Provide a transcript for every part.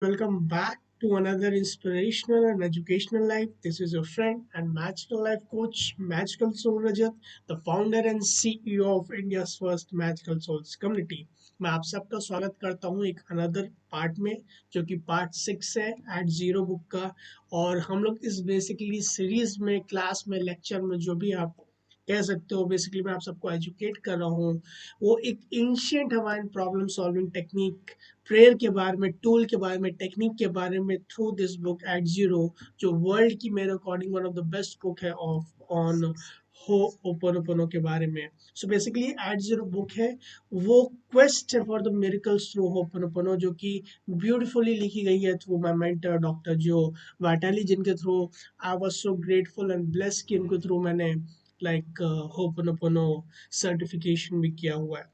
Welcome back to another inspirational and educational life. This is your friend and Magical Life Coach, Magical Soul Rajat, the founder and CEO of India's first Magical Souls Community. मैं आप सबका स्वागत करता हूँ एक another part में, जो कि पार्ट 6 है एट जीरो बुक का। और हम लोग इस बेसिकली सीरीज में, क्लास में, लेक्चर में, जो भी आप कह सकते हो, बेसिकली मैं आप सबको एजुकेट कर रहा हूँ। वो एक ancient Hawaiian problem solving technique, prayer के बारे में, टूल के बारे में, टेक्निक के बारे में, through this book at zero, जो वर्ल्ड की मेरे according one of the best book है ऑफ ऑन हो ओपन के बारे में। So basically at zero book है, वो क्वेस्ट है for the miracles through hooponopono, जो कि ब्यूटीफुली लिखी गई है थ्रू माय मेंटर डॉक्टर जो वाटाली, जिनके through I was so grateful and blessed कि इनके थ्रू मैंने लाइक होपनोपोनो सर्टिफिकेशन भी किया हुआ है।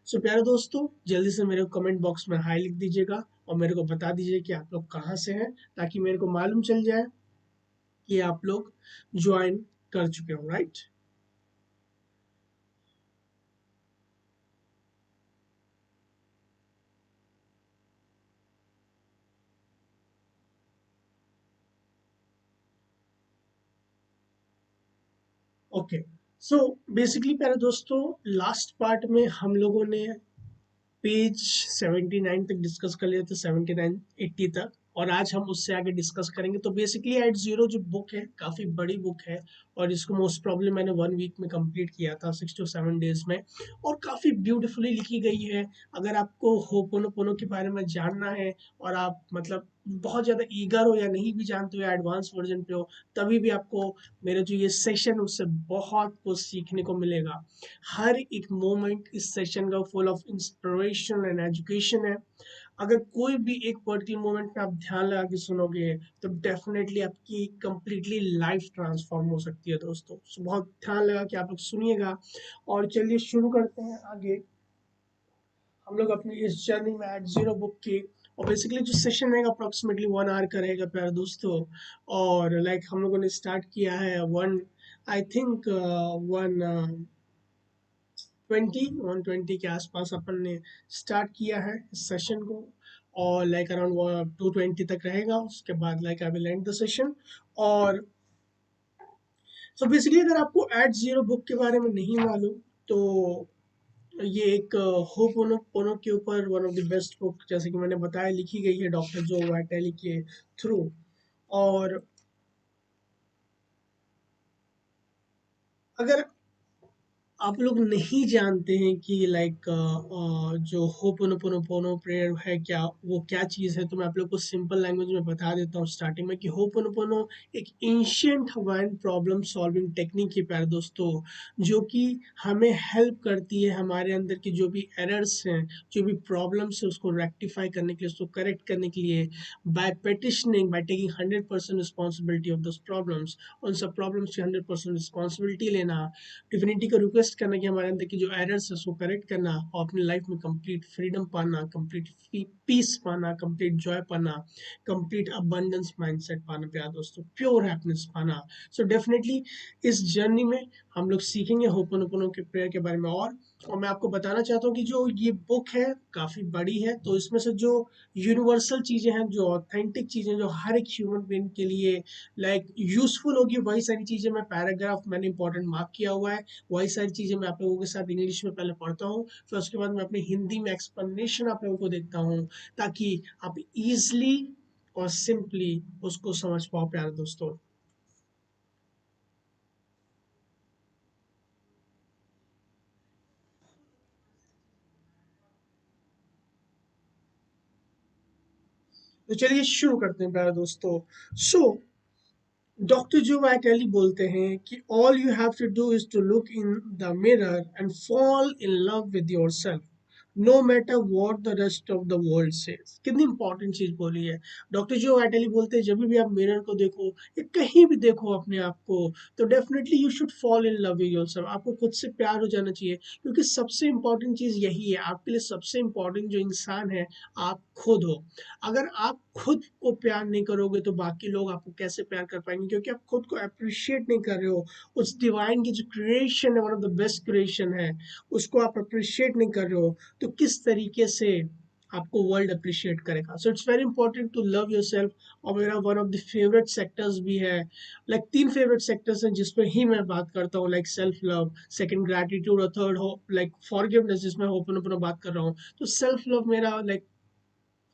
सो प्यारे दोस्तों, जल्दी से मेरे को कमेंट बॉक्स में हाई लिख दीजिएगा और मेरे को बता दीजिए कि आप लोग कहाँ से हैं, ताकि मेरे को मालूम चल जाए कि आप लोग ज्वाइन कर चुके हो, राइट। ओके, सो बेसिकली प्यारे दोस्तों, लास्ट पार्ट में हम लोगों ने पेज 79 तक डिस्कस कर लिया था, 79 80 तक। और आज हम उससे आगे डिस्कस करेंगे। तो बेसिकली एट जीरो जो बुक है, काफ़ी बड़ी बुक है, और इसको मोस्ट प्रॉब्लम मैंने 1 वीक में कंप्लीट किया था, 6 to 7 डेज में। और काफ़ी ब्यूटीफुली लिखी गई है। अगर आपको होपोनोपोनो के बारे में जानना है, और आप मतलब बहुत ज़्यादा ईगर हो या नहीं भी जानते हो, एडवांस वर्जन पे हो, तभी भी आपको मेरे जो ये सेशन उससे बहुत कुछ सीखने को मिलेगा। हर एक मोमेंट इस सेशन का full of inspiration and education है। अगर कोई भी एक पर्टिकुलर मोमेंट में आप ध्यान लगा के सुनोगे, तो डेफिनेटली आपकी कंप्लीटली लाइफ ट्रांसफॉर्म हो सकती है दोस्तों। So, बहुत ध्यान लगा के आप लोग सुनिएगा। और चलिए शुरू करते हैं आगे हम लोग अपनी इस जर्नी में एट जीरो बुक की। और बेसिकली जो सेशन रहेगा अप्रोक्सीमेटली 1 आवर का रहेगा प्यारे दोस्तों। और लाइक हम लोगों ने स्टार्ट किया है वन, आई थिंक 120 के आसपास अपन ने स्टार्ट किया है इस सेशन को। और लाइक अराउंड 220 तक रहेगा, उसके बाद like I will and the session. और सो बेसिकली अगर आपको एट जीरो बुक के बारे में नहीं मालूम, तो ये एक होपोनोपोनो के ऊपर one of the best book, जैसे कि मैंने बताया, लिखी गई है डॉक्टर जो वाइटली के थ्रू। और अगर आप लोग नहीं जानते हैं कि लाइक जो होपोनोपोनो प्रेयर है क्या, वो क्या चीज़ है, तो मैं आप लोग को सिंपल लैंग्वेज में बता देता हूँ स्टार्टिंग में कि होपोनोपोनो एक ancient Hawaiian problem solving technique है प्यारे दोस्तों, जो कि हमें हेल्प करती है हमारे अंदर की जो भी एरर्स हैं, जो भी प्रॉब्लम्स है, उसको रेक्टिफाई करने के लिए, उसको करेक्ट करने के लिए, by petitioning, by taking 100% responsibility of those problems. उन सब प्रॉब्लम्स की 100% रिस्पॉन्सिबिलिटी लेना, डिविनिटी को रिक्वेस्ट करना कि हमारे अंदर की जो एरर्स है उसको करेक्ट करना, और अपनी लाइफ में कंप्लीट फ्रीडम पाना, कंप्लीट पीस पाना, कंप्लीट जॉय पाना, कंप्लीट अबंडेंस माइंडसेट पाना, प्यार दोस्तों, प्योर हैप्पीनेस पाना। सो डेफिनेटली इस जर्नी में हम लोग सीखेंगे होपोनोपोनो के प्रेयर के बारे में। और मैं आपको बताना चाहता हूँ कि जो ये बुक है काफ़ी बड़ी है, तो इसमें से जो यूनिवर्सल चीज़ें हैं, जो ऑथेंटिक चीज़ें, जो हर एक ह्यूमन बीइंग के लिए लाइक यूजफुल होगी, वही सारी चीज़ें मैं पैराग्राफ मैंने इंपॉर्टेंट मार्क किया हुआ है। वही सारी चीज़ें मैं आप लोगों के साथ इंग्लिश में पहले पढ़ता हूँ, फिर उसके बाद मैं अपनी हिंदी में एक्सप्लेनेशन आप लोगों को देता हूँ, ताकि आप इजली और सिंपली उसको समझ पाओ प्यारे दोस्तों। तो चलिए शुरू करते हैं प्यारे दोस्तों। सो डॉक्टर जो वाइटली बोलते हैं कि all you have to do is to look in the mirror and fall in love with your self, no matter what the rest of the world says. कितनी इंपॉर्टेंट चीज बोली है। Doctor जो vitally बोलते हैं, जब भी आप मिरर को देखो या कहीं भी देखो अपने आप को, तो definitely you should fall in love with yourself. आपको खुद से प्यार हो जाना चाहिए, क्योंकि सबसे इंपॉर्टेंट चीज यही है। आपके लिए सबसे इंपॉर्टेंट जो इंसान है, आप खुद हो। अगर आप खुद को प्यार नहीं करोगे, तो बाकी लोग आपको कैसे प्यार कर पाएंगे, क्योंकि आप खुद को अप्रिशिएट नहीं कर रहे हो। उस डिवाइन की जो क्रिएशन है, one of the best creation है, उसको आप अप्रिशिएट नहीं कर रहे हो, तो किस तरीके से आपको वर्ल्ड अप्रिशिएट करेगा। So it's very important to love your self. और मेरा one of the favourite sectors भी है, लाइक तीन फेवरेट सेक्टर्स हैं जिसपे ही मैं बात करता हूँ, like self love, second gratitude, और थर्ड हो लाइक फॉरगिवनेस, जिसमें ओपन ओपन बात कर रहा हूँ। तो सेल्फ लव मेरा लाइक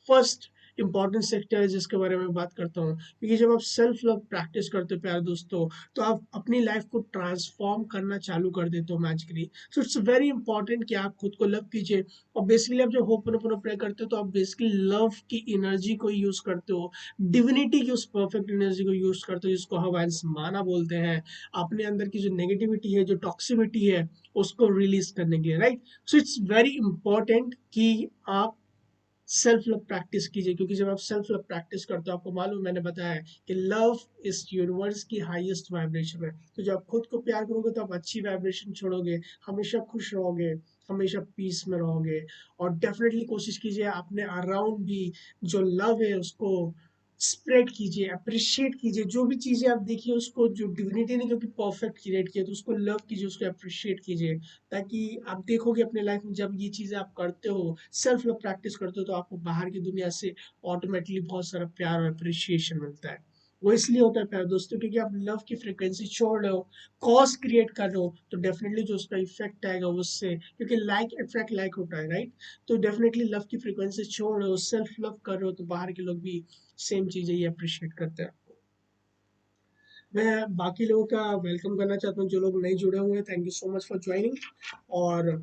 फर्स्ट इंपॉर्टेंट सेक्टर है जिसके बारे में बात करता हूँ, क्योंकि जब आप सेल्फ लव प्रैक्टिस करते हो प्यारे दोस्तों, तो आप अपनी लाइफ को ट्रांसफॉर्म करना चालू कर देते हो magically. So it's very important कि आप खुद को लव कीजिए। और बेसिकली आप जब होपनोपोनो प्रे करते हो तो आप बेसिकली लव की एनर्जी को यूज करते हो, डिविनिटी की उस परफेक्ट एनर्जी को यूज करते हो, जिसको हवाइंस माना बोलते हैं, अपने अंदर की जो नेगेटिविटी है, जो टॉक्सिविटी है, उसको रिलीज करने के लिए, right. So it's very important कि आप सेल्फ लव प्रैक्टिस कीजिए, क्योंकि जब आप सेल्फ लव प्रैक्टिस करते हो, आपको मालूम, मैंने बताया है कि लव इस यूनिवर्स की हाईएस्ट वाइब्रेशन है। तो जब आप खुद को प्यार करोगे तो आप अच्छी वाइब्रेशन छोड़ोगे, हमेशा खुश रहोगे, हमेशा पीस में रहोगे। और डेफिनेटली कोशिश कीजिए अपने अराउंड भी जो लव है उसको स्प्रेड कीजिए, अप्रिशिएट कीजिए। जो भी चीज़ें आप देखिए उसको, जो डिविनिटी ने क्योंकि परफेक्ट क्रिएट किया, तो उसको लव कीजिए, उसको अप्रिशिएट कीजिए। ताकि आप देखोगे अपने लाइफ में जब ये चीज़ें आप करते हो, सेल्फ लव प्रैक्टिस करते हो, तो आपको बाहर की दुनिया से ऑटोमेटिकली बहुत सारा प्यार और अप्रिशिएशन मिलता है। वो इसलिए होता है प्यार दोस्तों, क्योंकि आप लव की फ्रिक्वेंसी छोड़ रहे हो, कॉज क्रिएट कर रहे हो, तो डेफिनेटली जो उसका इफेक्ट आएगा उससे, क्योंकि लाइक अट्रैक्ट लाइक होता है, राइट। तो डेफिनेटली लव की फ्रिक्वेंसी छोड़ रहे हो, सेल्फ लव कर रहे हो, तो बाहर के लोग भी सेम चीजें ही अप्रिशिएट करते हैं। मैं बाकी लोगों का वेलकम करना चाहता हूँ, जो लोग नहीं जुड़े हुए हैं, thank you so much for joining. और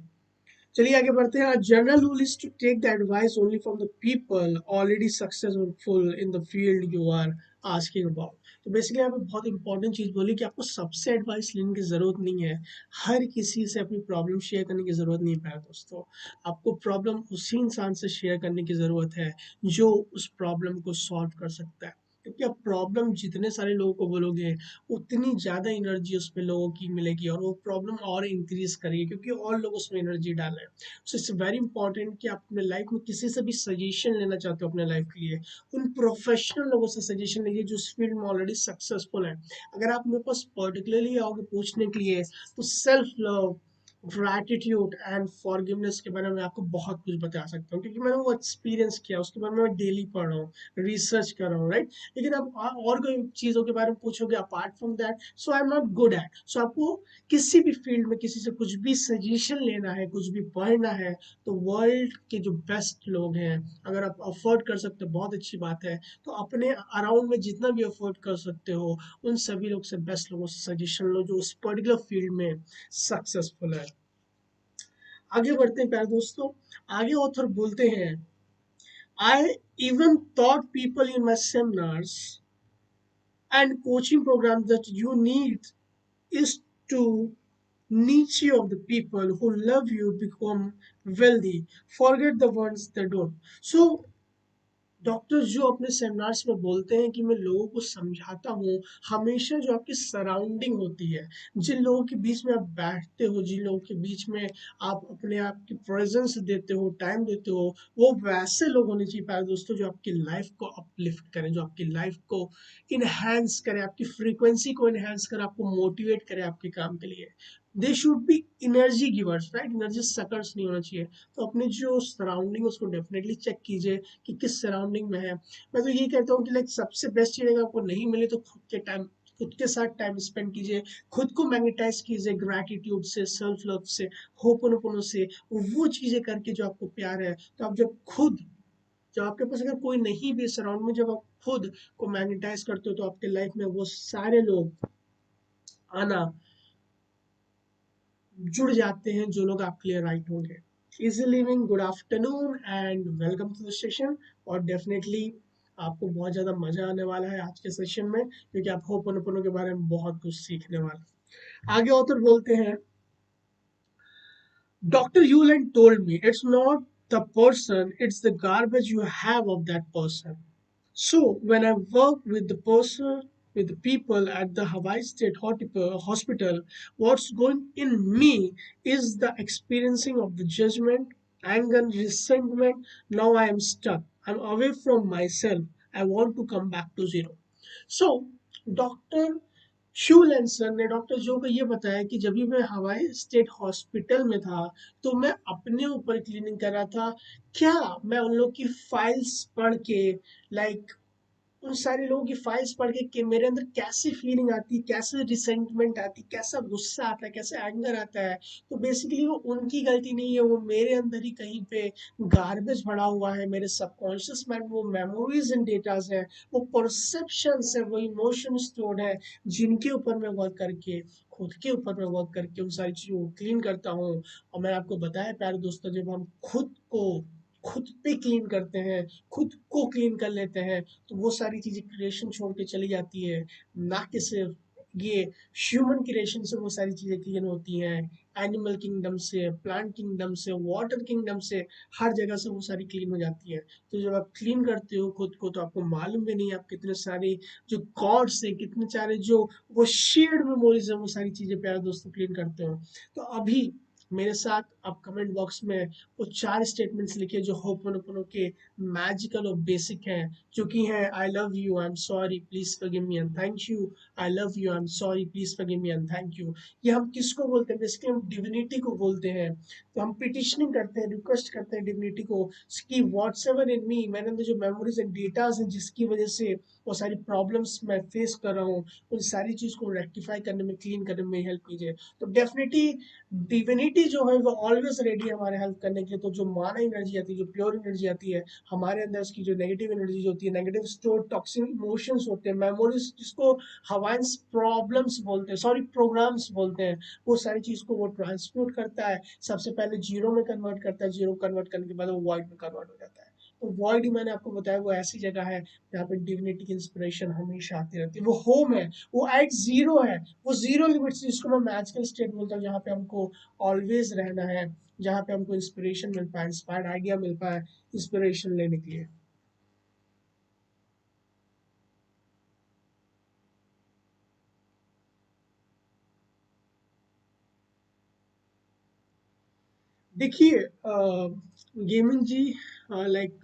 चलिए आगे बढ़ते हैं। General rule is to take the advice only from the people already successful in the field you are asking about. तो बेसिकली आपने बहुत इंपॉर्टेंट चीज बोली कि आपको सबसे एडवाइस लेने की जरूरत नहीं है, हर किसी से अपनी प्रॉब्लम शेयर करने की जरूरत नहीं है प्यारे दोस्तों। आपको प्रॉब्लम उसी इंसान से शेयर करने की जरूरत है जो उस प्रॉब्लम को सॉल्व कर सकता है। क्योंकि आप प्रॉब्लम जितने सारे लोगों को बोलोगे, उतनी ज़्यादा एनर्जी उसमें लोगों की मिलेगी, और वो प्रॉब्लम और इंक्रीज करेगी, क्योंकि और लोग उसमें एनर्जी डालें। सो इट्स वेरी इंपॉर्टेंट कि आप अपने लाइफ में किसी से भी सजेशन लेना चाहते हो अपने लाइफ के लिए, उन प्रोफेशनल लोगों से सजेशन लीजिए जो इस फील्ड में ऑलरेडी सक्सेसफुल है। अगर आप मेरे पास पर्टिकुलरली आओगे पूछने के लिए, तो self love, gratitude and forgiveness के बारे में आपको बहुत कुछ बता सकता हूँ, क्योंकि मैंने वो एक्सपीरियंस किया, उसके बारे में मैं डेली पढ़ रहा हूँ, रिसर्च कर रहा हूँ, राइट। लेकिन आप और कोई चीज़ों के बारे में पूछोगे apart from that, so I am not good at. सो आपको किसी भी फील्ड में किसी से कुछ भी सजेशन लेना है, कुछ भी पढ़ना है, तो वर्ल्ड के जो बेस्ट लोग हैं, अगर आप अफोर्ड कर सकते हो बहुत अच्छी बात है, तो अपने अराउंड में जितना भी अफोर्ड कर सकते हो, उन सभी लोग से, बेस्ट लोगों से सजेशन लो जो उस पर्टिकुलर फील्ड में सक्सेसफुल है। आगे बढ़ते हैं प्यारे दोस्तों। आगे ऑथर बोलते हैं, I even thought people in my seminars and coaching programs that you need is to niche of the people who love you become wealthy, forget the ones that don't. So doctors जो अपने seminars में बोलते हैं कि मैं लोगों को समझाता हूँ, हमेशा जो आपकी सराउंडिंग होती है, जिन लोगों के बीच में आप बैठते हो, जिन लोगों के बीच में आप अपने आप की प्रेजेंस देते हो, टाइम देते हो, वो वैसे लोग होने चाहिए प्यारे दोस्तों जो आपकी लाइफ को अपलिफ्ट करें, जो आपकी लाइफ को इनहेंस करें, आपकी फ्रीक्वेंसी को इनहेंस करें, आपको मोटिवेट करें आपके काम के लिए। They should be energy givers, right, energy suckers नहीं होना चाहिए। तो अपने जो सराउंडिंग उसको डेफिनेटली चेक कीजिए कि किस सराउंडिंग में है। मैं तो यही कहता हूँ कि लाइक सबसे बेस्ट चीज़ अगर आपको नहीं मिले तो खुद के साथ टाइम स्पेंड कीजिए, खुद को मैग्नेटाइज कीजिए ग्रैटिट्यूड से, सेल्फ लव से, होपनोपोनो से, वो चीज़ें करके जो आपको प्यार है। तो आप जब आपके पास अगर कोई नहीं भी सराउंड में, जब आप खुद को मैग्नेटाइज करते हो, तो आपके लाइफ में वो सारे लोग आना जुड़ जाते हैं जो लोग आपके लिए राइट होंगे। Easy living, good afternoon and welcome to the session. और डेफिनेटली आपको बहुत ज़्यादा मजा आने वाला है आज के सेशन में, क्योंकि आप होपनोपोनो के बारे में बहुत कुछ सीखने वाले हैं। आगे ऑथर बोलते हैं, doctor Hew Len told me it's not the person, it's the garbage you have of that person. So when I work with with the people at the Hawaii State Hospital, what's going in me is the experiencing of the judgment, anger, resentment. Now I am stuck. I'm away from myself. I want to come back to zero. So, Dr. शू लेंसन ने doctor जो को ये बताया कि जब भी मैं हवाई स्टेट हॉस्पिटल में था तो मैं अपने ऊपर क्लीनिंग कर रहा था। क्या मैं उन लोग की फाइल्स पढ़ के, लाइक उन सारे लोगों की फाइल्स पढ़ के कि मेरे अंदर कैसी फीलिंग आती है, कैसे रिसेंटमेंट आती है, कैसा गुस्सा आता है, कैसे एंगर आता है। तो बेसिकली वो उनकी गलती नहीं है, वो मेरे अंदर ही कहीं पे गार्बेज भरा हुआ है, मेरे सबकॉन्शियस माइंड में वो मेमोरीज एंड डेटाज है, वो परसेप्शंस है, वो इमोशन स्टोर्ड है, जिनके ऊपर मैं वर्क करके, खुद के ऊपर मैं वर्क करके उन सारी चीज़ों को क्लीन करता हूँ। और मैंने आपको बताया प्यारे दोस्तों, जब हम खुद पे क्लीन करते हैं, खुद को क्लीन कर लेते हैं, तो वो सारी चीज़ें क्रिएशन छोड़ के चली जाती है। ना कि सिर्फ ये ह्यूमन क्रिएशन से वो सारी चीज़ें क्लीन होती हैं, एनिमल किंगडम से, प्लांट किंगडम से, वाटर किंगडम से, हर जगह से वो सारी क्लीन हो जाती है। तो जब आप क्लीन करते हो खुद को, तो आपको मालूम भी नहीं आप कितने सारे जो गॉड्स है, कितने सारे जो वो शेयर्ड मेमोरीज है, वो सारी चीज़ें प्यारे दोस्तों क्लीन करते हो। तो अभी मेरे साथ आप कमेंट बॉक्स में वो 4 स्टेटमेंट्स लिखिए जो होपोनोपोनो के मैजिकल और बेसिक हैं, जो कि हैं आई love you, I am sorry, please forgive me and thank you. I love you, I am sorry, please forgive me and thank you. ये हम किसको बोलते हैं? बेसिकली हम डिविनिटी को बोलते हैं। तो हम पिटिशनिंग करते हैं, रिक्वेस्ट करते हैं डिविनिटी को कि व्हाट्सएवर इन मी, मेरे अंदर जो मेमोरीज एंड डेटाज हैं जिसकी वजह से वो सारी प्रॉब्लम्स मैं फेस कर रहा हूँ, उन सारी चीज़ को रेक्टिफाई करने में, क्लीन करने में हेल्प कीजिए। तो डेफिनेटली डिविनिटी जो है वो ऑलवेज रेडी है हमारे हेल्प करने के लिए। तो जो माना एनर्जी आती है, जो प्योर एनर्जी आती है हमारे अंदर, उसकी जो नेगेटिव एनर्जी होती है, नेगेटिव स्टोर टॉक्सिक इमोशंस होते हैं, मेमोरीज जिसको हवाइंस प्रॉब्लम्स बोलते हैं, सॉरी प्रोग्राम्स बोलते हैं, वो सारी चीज को वो ट्रांसम्यूट करता है। सबसे पहले जीरो में कन्वर्ट करता है, जीरो कन्वर्ट करने के बाद वो वॉइड में कन्वर्ट हो जाता है। तो वॉइड ही मैंने आपको बताया वो ऐसी जगह है जहाँ पे डिविनिटी की इंस्पिरेशन हमेशा आती रहती है। वो होम है, वो एट जीरो है, वो जीरो लिमिट्स जिसको मैं मैजिकल स्टेट बोलता हूँ, जहाँ पे हमको ऑलवेज रहना है, जहाँ पे हमको इंस्पिरेशन मिल पाए, इंस्पायर्ड आइडिया मिल पाए इंस्पिरेशन लेने के लिए। देखिए गेमिंग जी, लाइक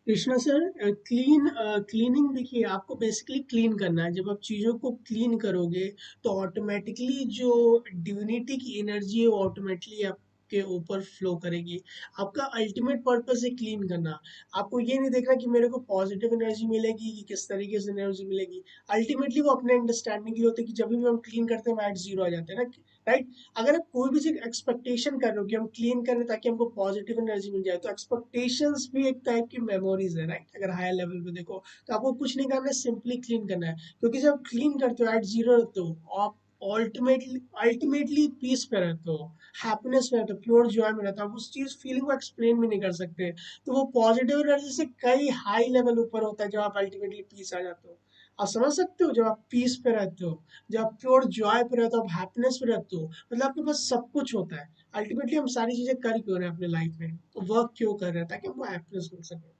कृष्णा सर, क्लीनिंग देखिए आपको बेसिकली क्लीन करना है। जब आप चीज़ों को क्लीन करोगे तो ऑटोमेटिकली जो डिविनिटी की एनर्जी है वो ऑटोमेटिकली आपके ऊपर फ्लो करेगी। आपका अल्टीमेट पर्पस है क्लीन करना। आपको ये नहीं देखना कि मेरे को पॉजिटिव एनर्जी मिलेगी कि किस तरीके से एनर्जी मिलेगी। अल्टीमेटली वो अपने अंडरस्टैंडिंग की होती है कि जब भी हम क्लीन करते हैं हम एट जीरो आ जाते हैं ना, राइट। अगर आप कोई भी चीज एक्सपेक्टेशन कर रहे हो कि हम क्लीन करें ताकि हमको पॉजिटिव एनर्जी मिल जाए, तो एक्सपेक्टेशंस भी एक टाइप की मेमोरीज है, राइट। अगर हायर लेवल पे देखो तो आपको कुछ नहीं करना है, सिंपली क्लीन करना है। क्योंकि जब क्लीन करते हो एट जीरो रहते हो आप, अल्टीमेटली पीस पे रहते हो, हैप्पीनेस में रहते हो, प्योर जॉय में रहते हो। आप उस चीज फीलिंग को एक्सप्लेन भी नहीं कर सकते। तो वो पॉजिटिव एनर्जी से कई हाई लेवल ऊपर होता है जब आप अल्टीमेटली पीस आ जाते हो। आप समझ सकते हो, जब आप पीस पे रहते हो, जब आप प्योर जॉय पे रहते हो, आप हैप्पीनेस पे रहते हो, मतलब आपके पास सब कुछ होता है। अल्टीमेटली हम सारी चीजें कर क्यों रहे हैं अपने लाइफ में, वर्क क्यों कर रहे हैं? ताकि हमको हैप्पीनेस मिल सके,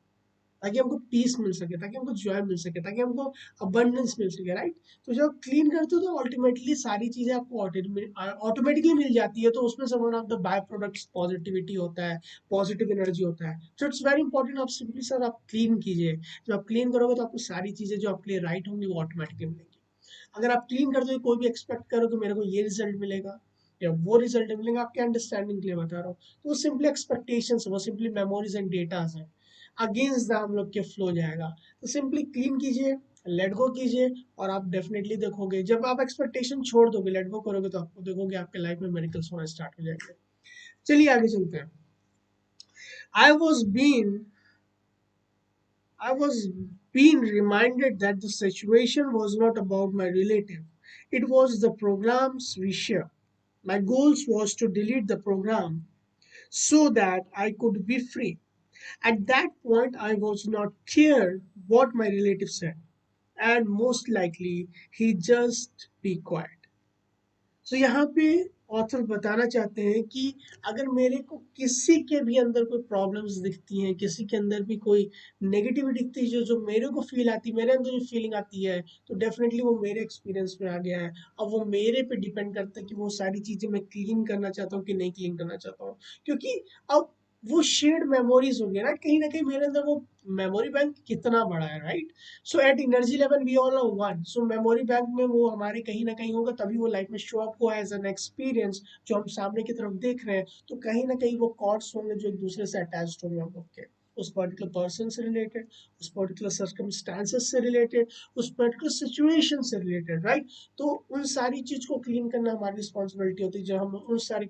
ताकि हमको पीस मिल सके, ताकि हमको जॉय मिल सके, ताकि हमको अबंडेंस मिल सके, राइट। तो जब क्लीन करते हो तो अल्टीमेटली सारी चीजें आपको ऑटोमेटिकली मिल जाती है। तो उसमें से one of the by products positivity होता है, पॉजिटिव एनर्जी होता है। सो इट्स वेरी इंपॉर्टेंट, आप सिंपली सर आप क्लीन कीजिए। जब आप क्लीन करोगे तो आपको सारी चीजें जो आपके लिए राइट होंगी वो ऑटोमेटिकली मिलेंगी। अगर आप क्लीन करते हो कोई भी एक्सपेक्ट करो कि मेरे को ये रिजल्ट मिलेगा या वो रिजल्ट मिलेगा, आपके अंडरस्टैंडिंग के लिए बता रहा हूँ, तो वो सिंपली एक्सपेक्टेशंस, वो सिंपली मेमोरीज एंड डेटास है, अगेंस्ट द हम लोग के फ्लो जाएगा। तो सिंपली क्लीन कीजिए, लेट गो कीजिए, और आप डेफिनेटली देखोगे जब आप एक्सपेक्टेशन छोड़ दोगे, लेट गो करोगे, तो आपको देखोगे आपके लाइफ में मेरिकल्स होना स्टार्ट हो जाएंगे। चलिए आगे चलते हैं। I was been I was being reminded that the situation was not about my relative. It was the programs we share. My goals was to delete the program so that I could be free. At that point, I was not care what my relative said, and most likely he just be quiet. तो यहाँ पे author बताना चाहते हैं कि अगर मेरे को किसी के भी अंदर कोई प्रॉब्लम्स दिखती हैं, किसी के अंदर भी कोई नेगेटिविटी दिखती है, जो जो मेरे को फील आती है, मेरे अंदर जो फीलिंग आती है, तो डेफिनेटली वो मेरे एक्सपीरियंस में आ गया है। अब वो मेरे पे डिपेंड करता है कि वो सारी चीजें मैं क्लीन करना चाहता हूँ कि नहीं क्लीन करना चाहता हूँ। क्योंकि अब वो शेयर्ड मेमोरीज होंगे ना, कहीं ना कहीं मेरे अंदर वो मेमोरी बैंक कितना बड़ा है, right? So at energy level we all know one, so memory bank में वो हमारे कहीं ना कहीं होगा, तभी वो लाइफ में शो अप हुआ एज एन एक्सपीरियंस जो हम सामने की तरफ देख रहे हैं। तो कहीं ना कहीं वो कॉर्ड्स होंगे जो एक दूसरे से अटैच्ड होंगे हम लोग के, उस पर्टिकुलर पर्सन से रिलेटेड, उस पर्टिकुलर सर्कमस्टांसेस से रिलेटेड, उस पर्टिकुलर सिचुएशन से रिलेटेड, राइट? तो उन सारी चीज को क्लीन करना हमारी रिस्पॉन्सिबिलिटी होती है। जब हम उन सारी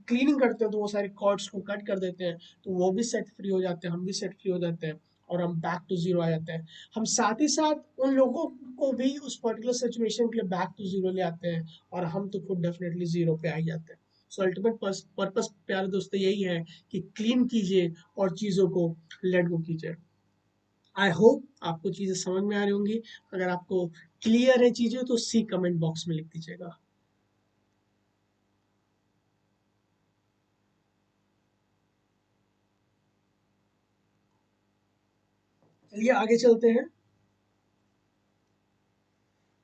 क्लीनिंग करते हैं तो वो सारे कॉर्ड्स को कट कर देते हैं, तो वो भी सेट फ्री हो जाते हैं, हम भी सेट फ्री हो जाते हैं, और हम बैक टू जीरो आ जाते हैं। हम साथ ही साथ उन लोगों को भी उस पर्टिकुलर सिचुएशन के लिए बैक टू जीरो ले आते हैं, और हम तो खुद डेफिनेटली जीरो पे आ ही जाते हैं। सो अल्टीमेट पर्पस प्यारे दोस्तों यही है कि क्लीन कीजिए और चीज़ों को लेट गो कीजिए। आई होप आपको चीज़ें समझ में आ रही होंगी। अगर आपको क्लियर है चीज़ें तो सी कमेंट बॉक्स में लिख दीजिएगा। चलिए आगे चलते हैं।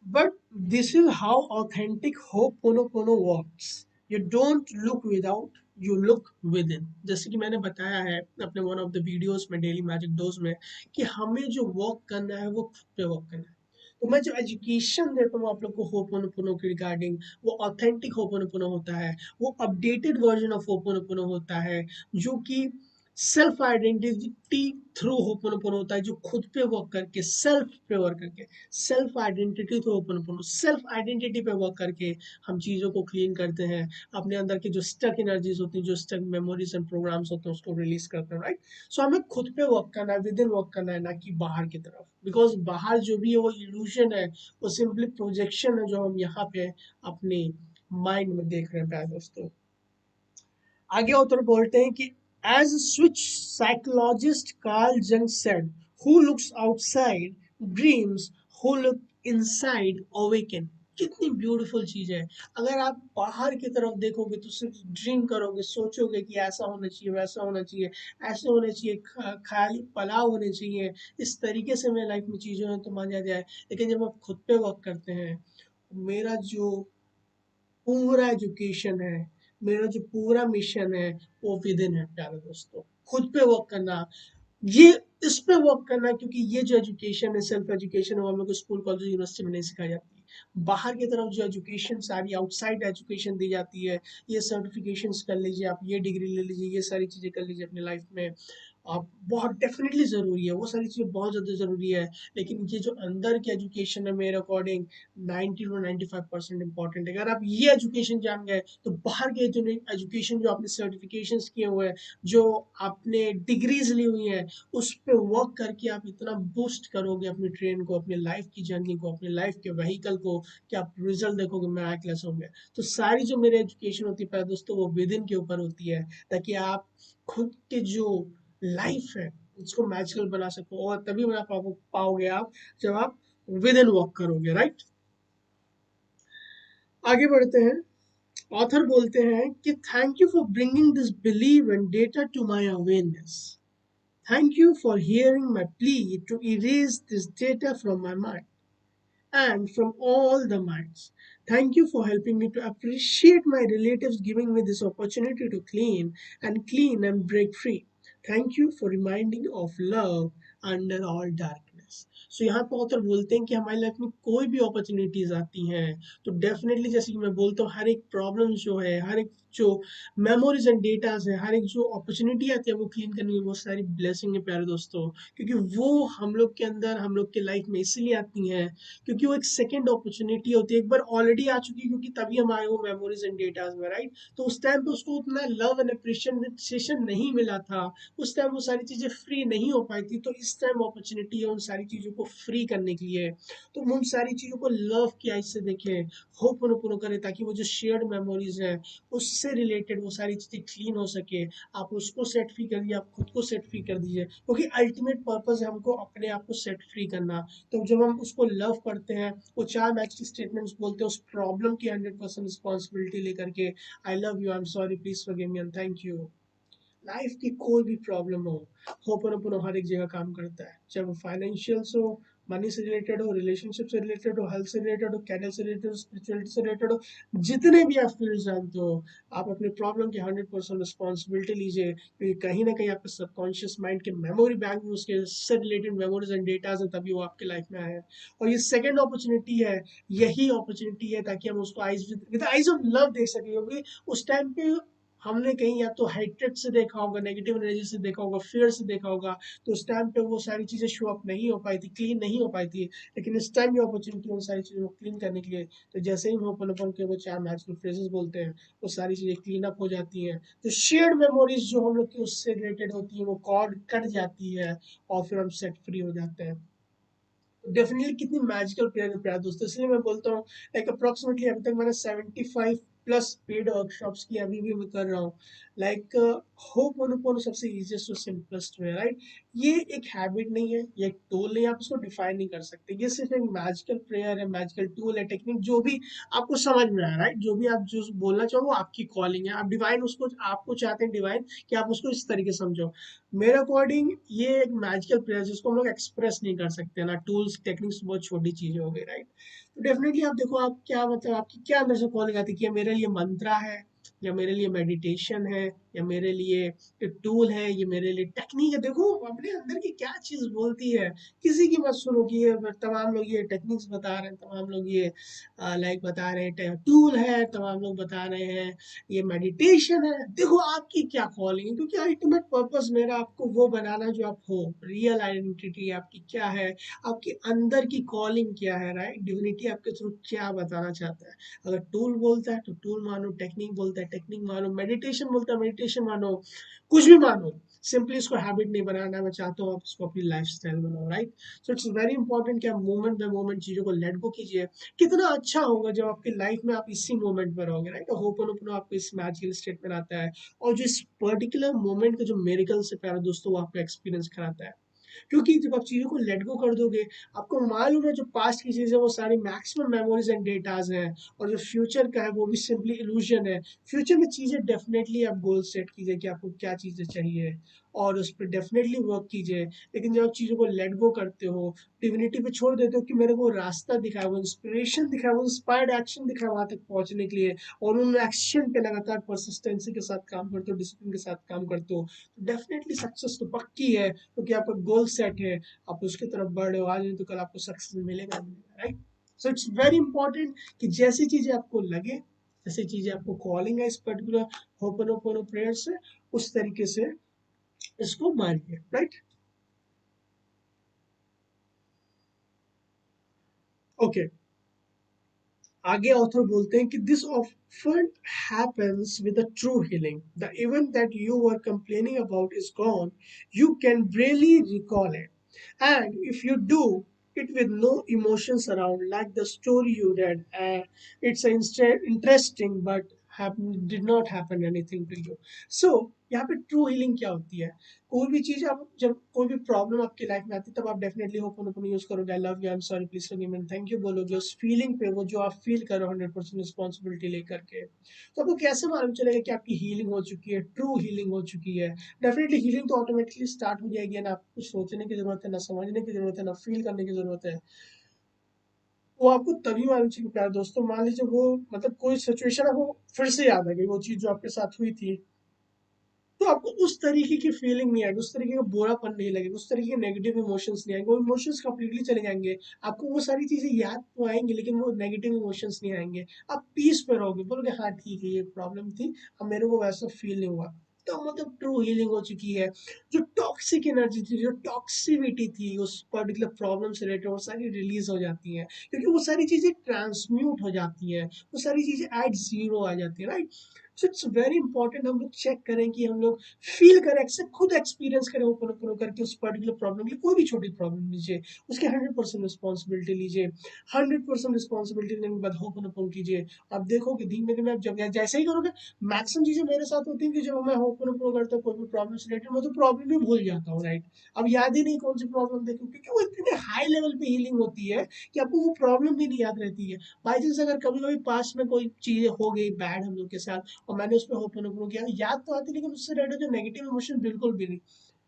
But this is how authentic Ho'oponopono works. You don't look without, you look within. जैसे कि मैंने बताया है अपने वन ऑफ द वीडियोस में, डेली मैजिक डोज में, कि हमें जो वर्क करना है वो खुद पे वर्क करना है। तो मैं जो एजुकेशन देता हूँ आप लोग को होपोनोपोनो के रिगार्डिंग, वो ऑथेंटिक होपोनोपोनो होता है, वो अपडेटेड वर्जन ऑफ होपोनोपोनो होता है, जो कि सेल्फ आइडेंटिटी थ्रू होपोनोपोनो होता है, जो खुद पे वर्क करके, सेल्फ पे वर्क करके, self identity through ho'oponopono, self identity पे वर्क करके हम चीज़ों को क्लीन करते हैं, अपने अंदर की जो स्टक एनर्जीज होती हैं, जो स्टक मेमोरीज एंड प्रोग्राम्स होते हैं, उसको रिलीज करते हैं, राइट? सो हमें खुद पे वर्क करना है, विद इन वर्क करना है, ना कि बाहर की तरफ, बिकॉज बाहर जो भी है वो इल्यूजन है, वो सिंपली प्रोजेक्शन है जो हम यहाँ पे अपने माइंड में देख रहे हैं प्यारे दोस्तों। आगे author बोलते हैं कि as switch psychologist Carl Jung said, who looks outside dreams, who look inside awaken। कितनी ब्यूटीफुल चीज है। अगर आप बाहर की तरफ देखोगे तो सिर्फ ड्रीम करोगे, सोचोगे कि ऐसा होना चाहिए, वैसा होना चाहिए, ऐसे होने चाहिए, खाली पलाव होने चाहिए, इस तरीके से मेरी लाइफ में चीजें हैं तो मान जाए। लेकिन जब आप खुद पे वर्क करते हैं, मेरा जो पूरा एजुकेशन है, मेरा जो पूरा मिशन है, वो विद इन है प्यारे दोस्तों। खुद पे वर्क करना, ये इस पे वर्क करना, क्योंकि ये जो एजुकेशन है, सेल्फ एजुकेशन है, वो हम लोग को स्कूल कॉलेज यूनिवर्सिटी में नहीं सिखाई जाती है। बाहर की तरफ जो एजुकेशन सारी आउटसाइड एजुकेशन दी जाती है, ये सर्टिफिकेशंस कर लीजिए, आप ये डिग्री ले लीजिए, ये सारी चीज़ें कर लीजिए अपनी लाइफ में, आप बहुत डेफिनेटली ज़रूरी है, वो सारी चीज़ें बहुत ज़्यादा ज़रूरी है। लेकिन ये जो अंदर की एजुकेशन है, मेरे अकॉर्डिंग 90 to 95% इंपॉर्टेंट है। अगर आप ये एजुकेशन जान गए तो बाहर के जो एजुकेशन, जो आपने सर्टिफिकेशंस किए हुए हैं, जो आपने डिग्रीज ली हुई हैं, उस पे वर्क करके आप इतना बूस्ट करोगे अपनी ट्रेन को, अपनी लाइफ की जर्नी को, अपनी लाइफ के व्हीकल को, कि आप रिजल्ट देखोगे मैराक्युलस होंगे। तो सारी जो मेरी एजुकेशन होती है दोस्तों, वो विद इन के ऊपर होती है, ताकि आप खुद के जो लाइफ है उसको मैजिकल बना सको, और तभी बना पाओगे आप जब आप विद इन वर्क करोगे, राइट? आगे बढ़ते हैं। ऑथर बोलते हैं कि thank you for bringing this believe and data to my awareness. Thank you for hearing my plea to erase this data from my mind and from all the minds. Thank you for helping me to appreciate my relatives giving me this opportunity to clean and break free. Thank you for reminding of love under all darkness. सो यहाँ पे author बोलते हैं कि हमारी life में कोई भी opportunities आती हैं तो डेफिनेटली, जैसे कि मैं बोलता हूँ, हर एक प्रॉब्लम जो है, हर एक जो मेमोरीज एंड डेटाज है, हर एक जो अपॉर्चुनिटी आती है वो क्लीन करने की, वो सारी ब्लेसिंग है प्यारे दोस्तों। क्योंकि वो हम लोग के अंदर, हम लोग के लाइफ में इसलिए आती हैं क्योंकि वो एक सेकेंड अपॉर्चुनिटी होती है, एक बार ऑलरेडी आ चुकी है, क्योंकि तभी हम आए वो मेमोरीज एंड डेटाज में, राइट? तो उस टाइम पे उसको उतना लव एंड अप्रिशिएशन नहीं मिला था, उस टाइम वो सारी चीजें फ्री नहीं हो पाई थी, तो इस टाइम अपॉर्चुनिटी है उन सारी चीजों को फ्री करने के लिए। तो उन सारी चीजों को लव की आइज से देखें, होप करें, ताकि वो जो शेयर्ड मेमोरीज है उससे रिलेटेड वो सारी चीजें क्लीन हो सके। आप उसको सेट फ्री कर दिए, आप खुद को सेट फ्री कर दीजिए, क्योंकि अल्टीमेट पर्पज है हमको अपने आप को सेट फ्री करना। तो जब हम उसको लव करते हैं, वो चार मैजिक स्टेटमेंट्स बोलते हैं उस प्रॉब्लम की 100% रिस्पॉन्सिबिलिटी लेकर के, आई love you, I am sorry, please forgive me and thank you. Life की कोई भी प्रॉब्लम हो, होपनोपोनो हर एक जगह काम करता है, चाहे वो फाइनेंशियल्स हो, मनी से रिलेटेड हो, रिलेशनशिप से रिलेटेड हो, हेल्थ से रिलेटेड हो, कैरियर से रिलेटेड हो, स्पिरिचुअलिटी से रिलेटेड हो, जितने भी आप फील्ड जानते हो, आप अपनी प्रॉब्लम की 100% रिस्पॉन्सिबिलिटी लीजिए, क्योंकि कहीं ना कहीं आपके सबकॉन्शियस माइंड के मेमोरी बैंक में उसके से रिलेटेड मेमोरीज एंड डेटाज है, तभी वो आपके लाइफ में आए हैं। और ये सेकेंड अपॉर्चुनिटी है, यही अपॉर्चुनिटी है ताकि हम उसको eyes with eyes of love देख सकें, क्योंकि उस टाइम पे हमने कहीं या तो हाइट्रेट से देखा होगा, नेगेटिव एनर्जी से देखा होगा, फियर से देखा होगा, तो उस टाइम पे वो सारी चीज़ें शो अप नहीं हो पाई थी, क्लीन नहीं हो पाई थी। लेकिन इस टाइम ये अपॉर्चुनिटी उन सारी चीज़ों को क्लीन करने के लिए, तो जैसे ही हम ओपन ओपन के वो चार मैजिकल फ्रेजेस बोलते हैं, वो सारी चीज़ें क्लीन अप हो जाती हैं। तो शेयर्ड मेमोरीज जो हम लोग की उससे रिलेटेड होती है, वो कॉर्ड कट जाती है, और फिर हम सेट फ्री हो जाते हैं। डेफिनेटली कितनी मैजिकल प्लेयर है प्यार दोस्तों, इसलिए मैं बोलता हूँ लाइक अप्रोक्सीमेटली अभी तक मैंने 75 प्लस पेड वर्कशॉप्स की, अभी भी मैं कर रहा हूँ। लाइक होप मोनोपोनो सबसे इजीएस्ट और सिंपलेस्ट वे, राइट। ये एक हैबिट नहीं है, ये एक टूल नहीं है, आप इसको डिफाइन नहीं कर सकते, ये सिर्फ एक मैजिकल प्रेयर है, मैजिकल टूल है, टेक्निक, जो भी आपको समझ में आया, राइट। जो भी आप जो बोलना चाहो वो आपकी कॉलिंग है, आप डिवाइन उसको आपको चाहते हैं डिवाइन कि आप उसको इस तरीके से समझो। मेरे अकॉर्डिंग ये एक मैजिकल प्लेयर जिसको हम लोग एक्सप्रेस नहीं कर सकते ना, टूल्स टेक्निक्स बहुत छोटी चीजें हो गई, राइट। तो डेफिनेटली आप देखो, आप क्या मतलब आपकी क्या अंदर से कॉलिंग आती है कि ये मेरे लिए मंत्रा है, या मेरे लिए मेडिटेशन है, या मेरे लिए एक टूल है, ये मेरे लिए टेक्निक है। देखो अपने अंदर की क्या चीज बोलती है, किसी की मत सुनो कि ये तमाम लोग ये टेक्निक्स बता रहे हैं, तमाम लोग ये लाइक बता रहे हैं टूल है, तमाम लोग बता रहे हैं ये मेडिटेशन है। देखो आपकी क्या कॉलिंग है, क्योंकि अल्टीमेट पर्पस मेरा आपको वो बनाना जो आप हो, रियल आइडेंटिटी आपकी क्या है, आपके अंदर की कॉलिंग क्या है, राइट। डिविनिटी आपके थ्रू क्या बताना चाहता है। अगर टूल बोलता है तो टूल मानो, टेक्निक बोलता है टेक्निक मानो, मेडिटेशन बोलता है मेडिटेशन मानो, कुछ भी मानो। सिंपली इसको हैबिट नहीं बनाना, मैं चाहता हूँ आप इसको अपनी लाइफ स्टाइल बनाओ, right. So it's very important कि आप मोमेंट बाय मोमेंट चीजों को लेट गो कीजिए। कितना अच्छा होगा जब आपकी लाइफ में आप इसी मोमेंट पर रहोगे, राइट। होपन आपको इस मैजिकल स्टेट में आता है, और जो इस पर्टिकुलर मोमेंट का जो मेरिकल से प्यारा दोस्तों वो आपको एक्सपीरियंस कराता है। क्योंकि जब आप चीज़ों को लेट गो कर दोगे, आपको मालूम है जो पास्ट की चीज़ें वो सारी मैक्सिमम मेमोरीज एंड डेटाज हैं, और जो फ्यूचर का है वो भी सिंपली इल्यूजन है। फ्यूचर में चीज़ें डेफिनेटली आप गोल सेट कीजिए कि आपको क्या चीज़ें चाहिए, और उस पर डेफिनेटली वर्क कीजिए। लेकिन जब आप चीज़ों को लेट गो करते हो, डिविनिटी पे छोड़ देते हो कि मेरे को रास्ता दिखाया, वो इंस्पिरेशन दिखाया, वो इंस्पायर्ड एक्शन दिखाया वहां तक पहुंचने के लिए, और उन एक्शन पे लगातार परसिस्टेंसी के साथ काम करते हो, डिसिप्लिन के साथ काम करते हो, तो डेफिनेटली सक्सेस तो पक्की है, क्योंकि आपका गोल सेट है, आप उसकी तरफ बढ़ रहे हो, आज नहीं तो कल आपको सक्सेस मिलेगा, right. So it's very important कि जैसी चीजें आपको लगे, जैसी चीजें आपको कॉलिंग है इस पर्टिकुलर होपनोपोनो प्रेयर से, उस तरीके से इसको मानिए, राइट। ओके, आगे ऑथर बोलते हैं कि this often happens with a true healing. The event that you were complaining about is gone. You can barely recall it. And if you do it with no emotions around, like the story you read, it's interesting but did not happen anything to you. So यहाँ पे true healing क्या होती है? कोई भी चीज आप जब कोई भी प्रॉब्लम आपकी लाइफ में आती है, तब आप डेफिनेटली होपन यूज करोगे, आई love you, I am sorry, please forgive me, thank you बोलोगे उस फीलिंग पे, वो जो आप फील करो 100% रिस्पॉन्सिबिलिटी लेकर के। तो आपको कैसे मालूम चलेगा कि आपकी हीलिंग हो चुकी है, ट्रू हीलिंग हो चुकी है? डेफिनेटली हीलिंग तो ऑटोमेटिकली स्टार्ट हो जाएगी, ना आपको सोचने की जरूरत है, ना समझने की जरूरत है, ना फील करने की जरूरत है। वो आपको तभी मालूम चलेगी प्यार दोस्तों, मान लीजिए वो मतलब कोई सिचुएशन आपको फिर से याद आ गई, वो चीज जो आपके साथ हुई थी, तो आपको उस तरीके की फीलिंग नहीं आएगी, उस तरीके का बुरापन नहीं लगेगा, उस तरीके के नेगेटिव इमोशंस नहीं आएंगे, वो इमोशंस कंप्लीटली चले जाएंगे। आपको वो सारी चीजें याद तो आएंगी, लेकिन वो नेगेटिव इमोशंस नहीं आएंगे। आप पीस पे रहोगे, बोलोगे हाँ ठीक है, ये प्रॉब्लम थी, अब मेरे को वैसा फील नहीं हुआ। तो मतलब ट्रू हीलिंग हो चुकी है। जो टॉक्सिक एनर्जी थी, जो टॉक्सिविटी थी उस पर्टिकुलर प्रॉब्लम से रिलेटेड, वो सारी रिलीज हो जाती है, क्योंकि वो सारी चीजें ट्रांसम्यूट हो जाती है, वो सारी चीजें एट जीरो आ जाती है, right. So it's very important हम लोग चेक करें कि हम लोग फील करें, एक्सेप्ट खुद एक्सपीरियंस करें ओपन ओपन करके उस पर्टिकुलर प्रॉब्लम के लिए। कोई भी छोटी प्रॉब्लम लीजिए, उसके 100% रिस्पॉन्सिबिलिटी लीजिए, 100% रिस्पॉन्सिबिलिटी लेने के बाद ओपन ओपन कीजिए। आप देखोगे धीमे धीमे आप जब जैसे ही करोगे, मैक्सिमम चीजें मेरे साथ होती हैं कि जब मैं ओपन ओपन करता हूँ कोई भी प्रॉब्लम से रिलेटेड, मैं तो प्रॉब्लम ही भूल जाता हूँ, राइट। अब याद ही नहीं कौन सी प्रॉब्लम थी, क्योंकि वो इतने हाई लेवल पे हीलिंग होती है कि आपको वो प्रॉब्लम भी नहीं याद रहती है। बाई चांस अगर कभी कभी पास्ट में कोई चीजें हो गई बैड हम लोग के साथ, और मैंने उस पर होपनोपोनो किया, याद तो आती लेकिन उससे रिलेटेड जो नेगेटिव इमोशन बिल्कुल भी नहीं,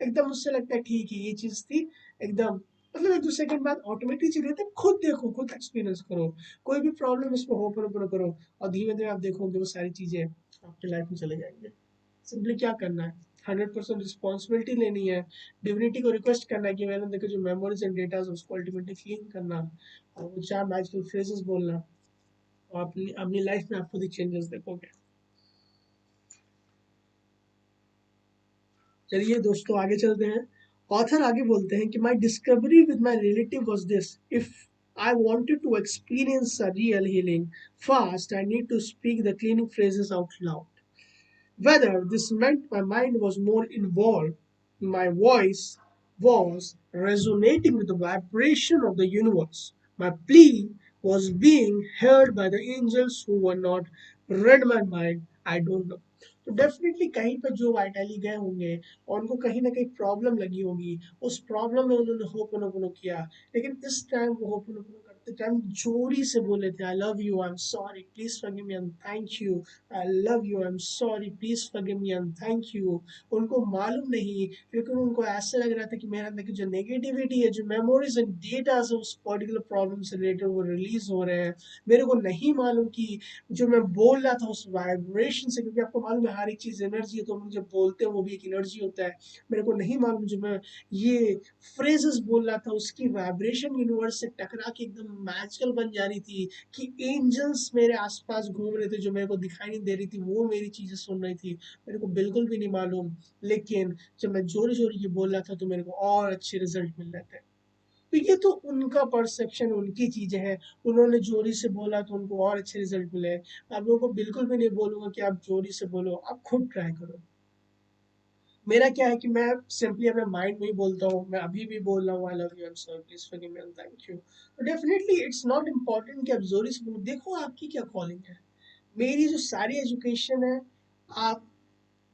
एकदम मुझसे लगता है ठीक है ये चीज थी एकदम, मतलब एक दो सेकंड बाद ऑटोमेटिक चली जाती है। खुद देखो, खुद एक्सपीरियंस करो, कोई भी प्रॉब्लम इस पर होपनोपोनो करो और धीरे धीरे आप देखोगे वो सारी चीजें आपकी लाइफ में चले जाएंगे। सिंपली क्या करना है, 100% रिस्पॉन्सिबिलिटी लेनी है, डिविनिटी को रिक्वेस्ट करना है कि मैंने देखो जो मेमोरीज एंड डेटा उसको अल्टीमेटली क्लीन करना, और वो चार मैजिकल फ्रेजेस बोलना, और अपनी अपनी लाइफ में आप खुद ही चेंजेस देखोगे। चलिए दोस्तों आगे चलते हैं। ऑथर आगे बोलते हैं कि my discovery with my relative was this, if I wanted to experience a real healing fast, I need to speak the cleaning phrases out loud. Whether this meant my mind was more involved, my voice was resonating with the vibration of the universe. My plea was being heard by the angels who were not read my mind. I don't know. तो definitely कहीं पर जो vitally गए होंगे और उनको कहीं ना कहीं प्रॉब्लम लगी होगी, उस प्रॉब्लम में उन्होंने होपनोपोनो किया, लेकिन इस टाइम वो होपनोपोनो करते टाइम जोरी से बोले थे, आई love you, I am sorry, please forgive me and thank you, I love you, I am sorry, please forgive me and thank you. उनको मालूम नहीं, लेकिन उनको ऐसा लग रहा था कि मेरे अंदर की जो नेगेटिविटी है, जो मेमोरीज एंड डेटा है उस पर्टिकुलर प्रॉब्लम से रिलेटेड वो रिलीज हो रहे हैं। मेरे को नहीं मालूम कि जो मैं बोल रहा था उस वाइब्रेशन से, क्योंकि आपको मालूम है हर एक चीज एनर्जी है, तो हम जब बोलते हैं वो भी एक एनर्जी होता है। मेरे को नहीं मालूम जो मैं ये फ्रेजेस बोल रहा था उसकी वाइब्रेशन यूनिवर्स से टकरा के एकदम मैजिकल बन जा रही थी, कि एंजल्स मेरे आसपास घूम रहे थे, जो मेरे को दिखाई नहीं दे रही थी वो मेरी चीजें सुन रही थी। मेरे को बिल्कुल भी नहीं मालूम, लेकिन जब मैं जोरी जोरी की बोल रहा था तो मेरे को और अच्छे रिजल्ट मिल रहे थे। तो ये तो उनका परसेप्शन, उनकी चीजें हैं, उन्होंने जोरी से बोला तो उनको और अच्छे रिजल्ट मिले। आप लोगों को बिल्कुल भी नहीं बोलूंगा कि आप जोरी से बोलो, आप खुद ट्राई करो। मेरा क्या है कि मैं सिंपली अपने माइंड में ही बोलता हूँ, मैं अभी भी बोल रहा हूँ आई love you, I am sorry, please forgive me and thank you. तो डेफिनेटली इट्स नॉट इम्पोर्टेंट कि आप जोरी से बोलो, देखो आपकी क्या कॉलिंग है। मेरी जो सारी एजुकेशन है, आप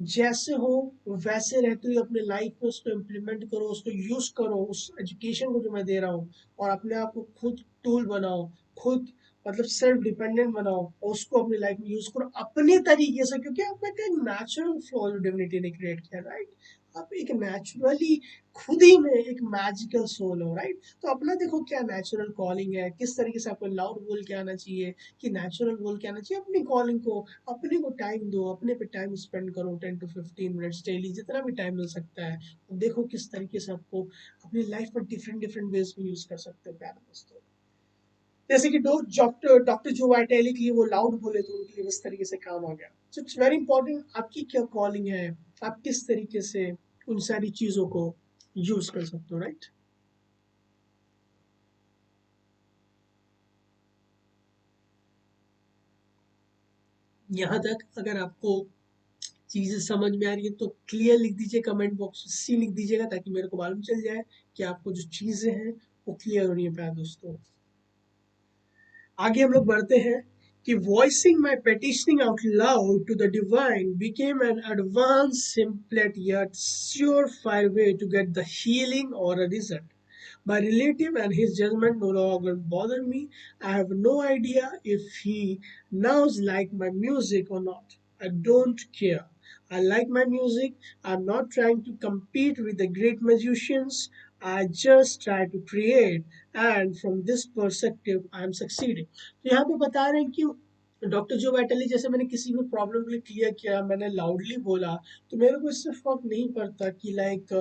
जैसे हो वैसे रहते हुए अपने लाइफ में उसको इम्प्लीमेंट करो, उसको यूज करो, उस एजुकेशन को जो मैं दे रहा हूँ, और अपने आप को खुद टूल बनाओ, खुद मतलब सेल्फ डिपेंडेंट बनाओ, और उसको अपनी लाइफ में यूज करो अपने तरीके से, क्योंकि आपका एक नेचुरल फ्लो डिविनिटी ने क्रिएट किया, राइट। आप एक नेचुरली खुद ही में एक मैजिकल सोल हो, राइट। तो अपना देखो क्या नेचुरल कॉलिंग है, किस तरीके से आपको लाउड बोल के आना चाहिए, कि नेचुरल बोल के आना चाहिए अपनी कॉलिंग को। अपने को टाइम दो, अपने पे टाइम स्पेंड करो, 10 to 15 मिनट्स डेली, जितना भी टाइम मिल सकता है। देखो किस तरीके से आपको अपनी लाइफ में डिफरेंट डिफरेंट वेज में यूज कर सकते हो प्यारे दोस्तों। जैसे कि दो डॉक्टर जो वाइटेली के लिए वो लाउड बोले तो उनके लिए इस तरीके से काम आ गया। सो इट्स वेरी इंपॉर्टेंट आपकी क्या कॉलिंग है, आप किस तरीके से उन सारी चीजों को यूज कर सकते हो, राइट। यहाँ तक अगर आपको चीजें समझ में आ रही है तो क्लियर लिख दीजिए, कमेंट बॉक्स में सी लिख दीजिएगा, ताकि मेरे को मालूम चल जाए कि आपको जो चीजें हैं वो क्लियर हो रही है प्यारे दोस्तों। आगे हम लोग बढ़ते हैं कि voicing my petitioning out loud to the divine became an advanced, simple yet surefire way to get the healing or a result. My relative and his judgment no longer bother me. I have no idea if he now like my music or not. I don't care. I like my music. I'm not trying to compete with the great musicians. I just try to create, and from this perspective, I am succeeding. तो यहाँ पे बता रहे हैं कि doctor जो बैटली, जैसे मैंने किसी भी प्रॉब्लम के लिए क्लियर किया, मैंने लाउडली बोला, तो मेरे को इससे फर्क नहीं पड़ता कि लाइक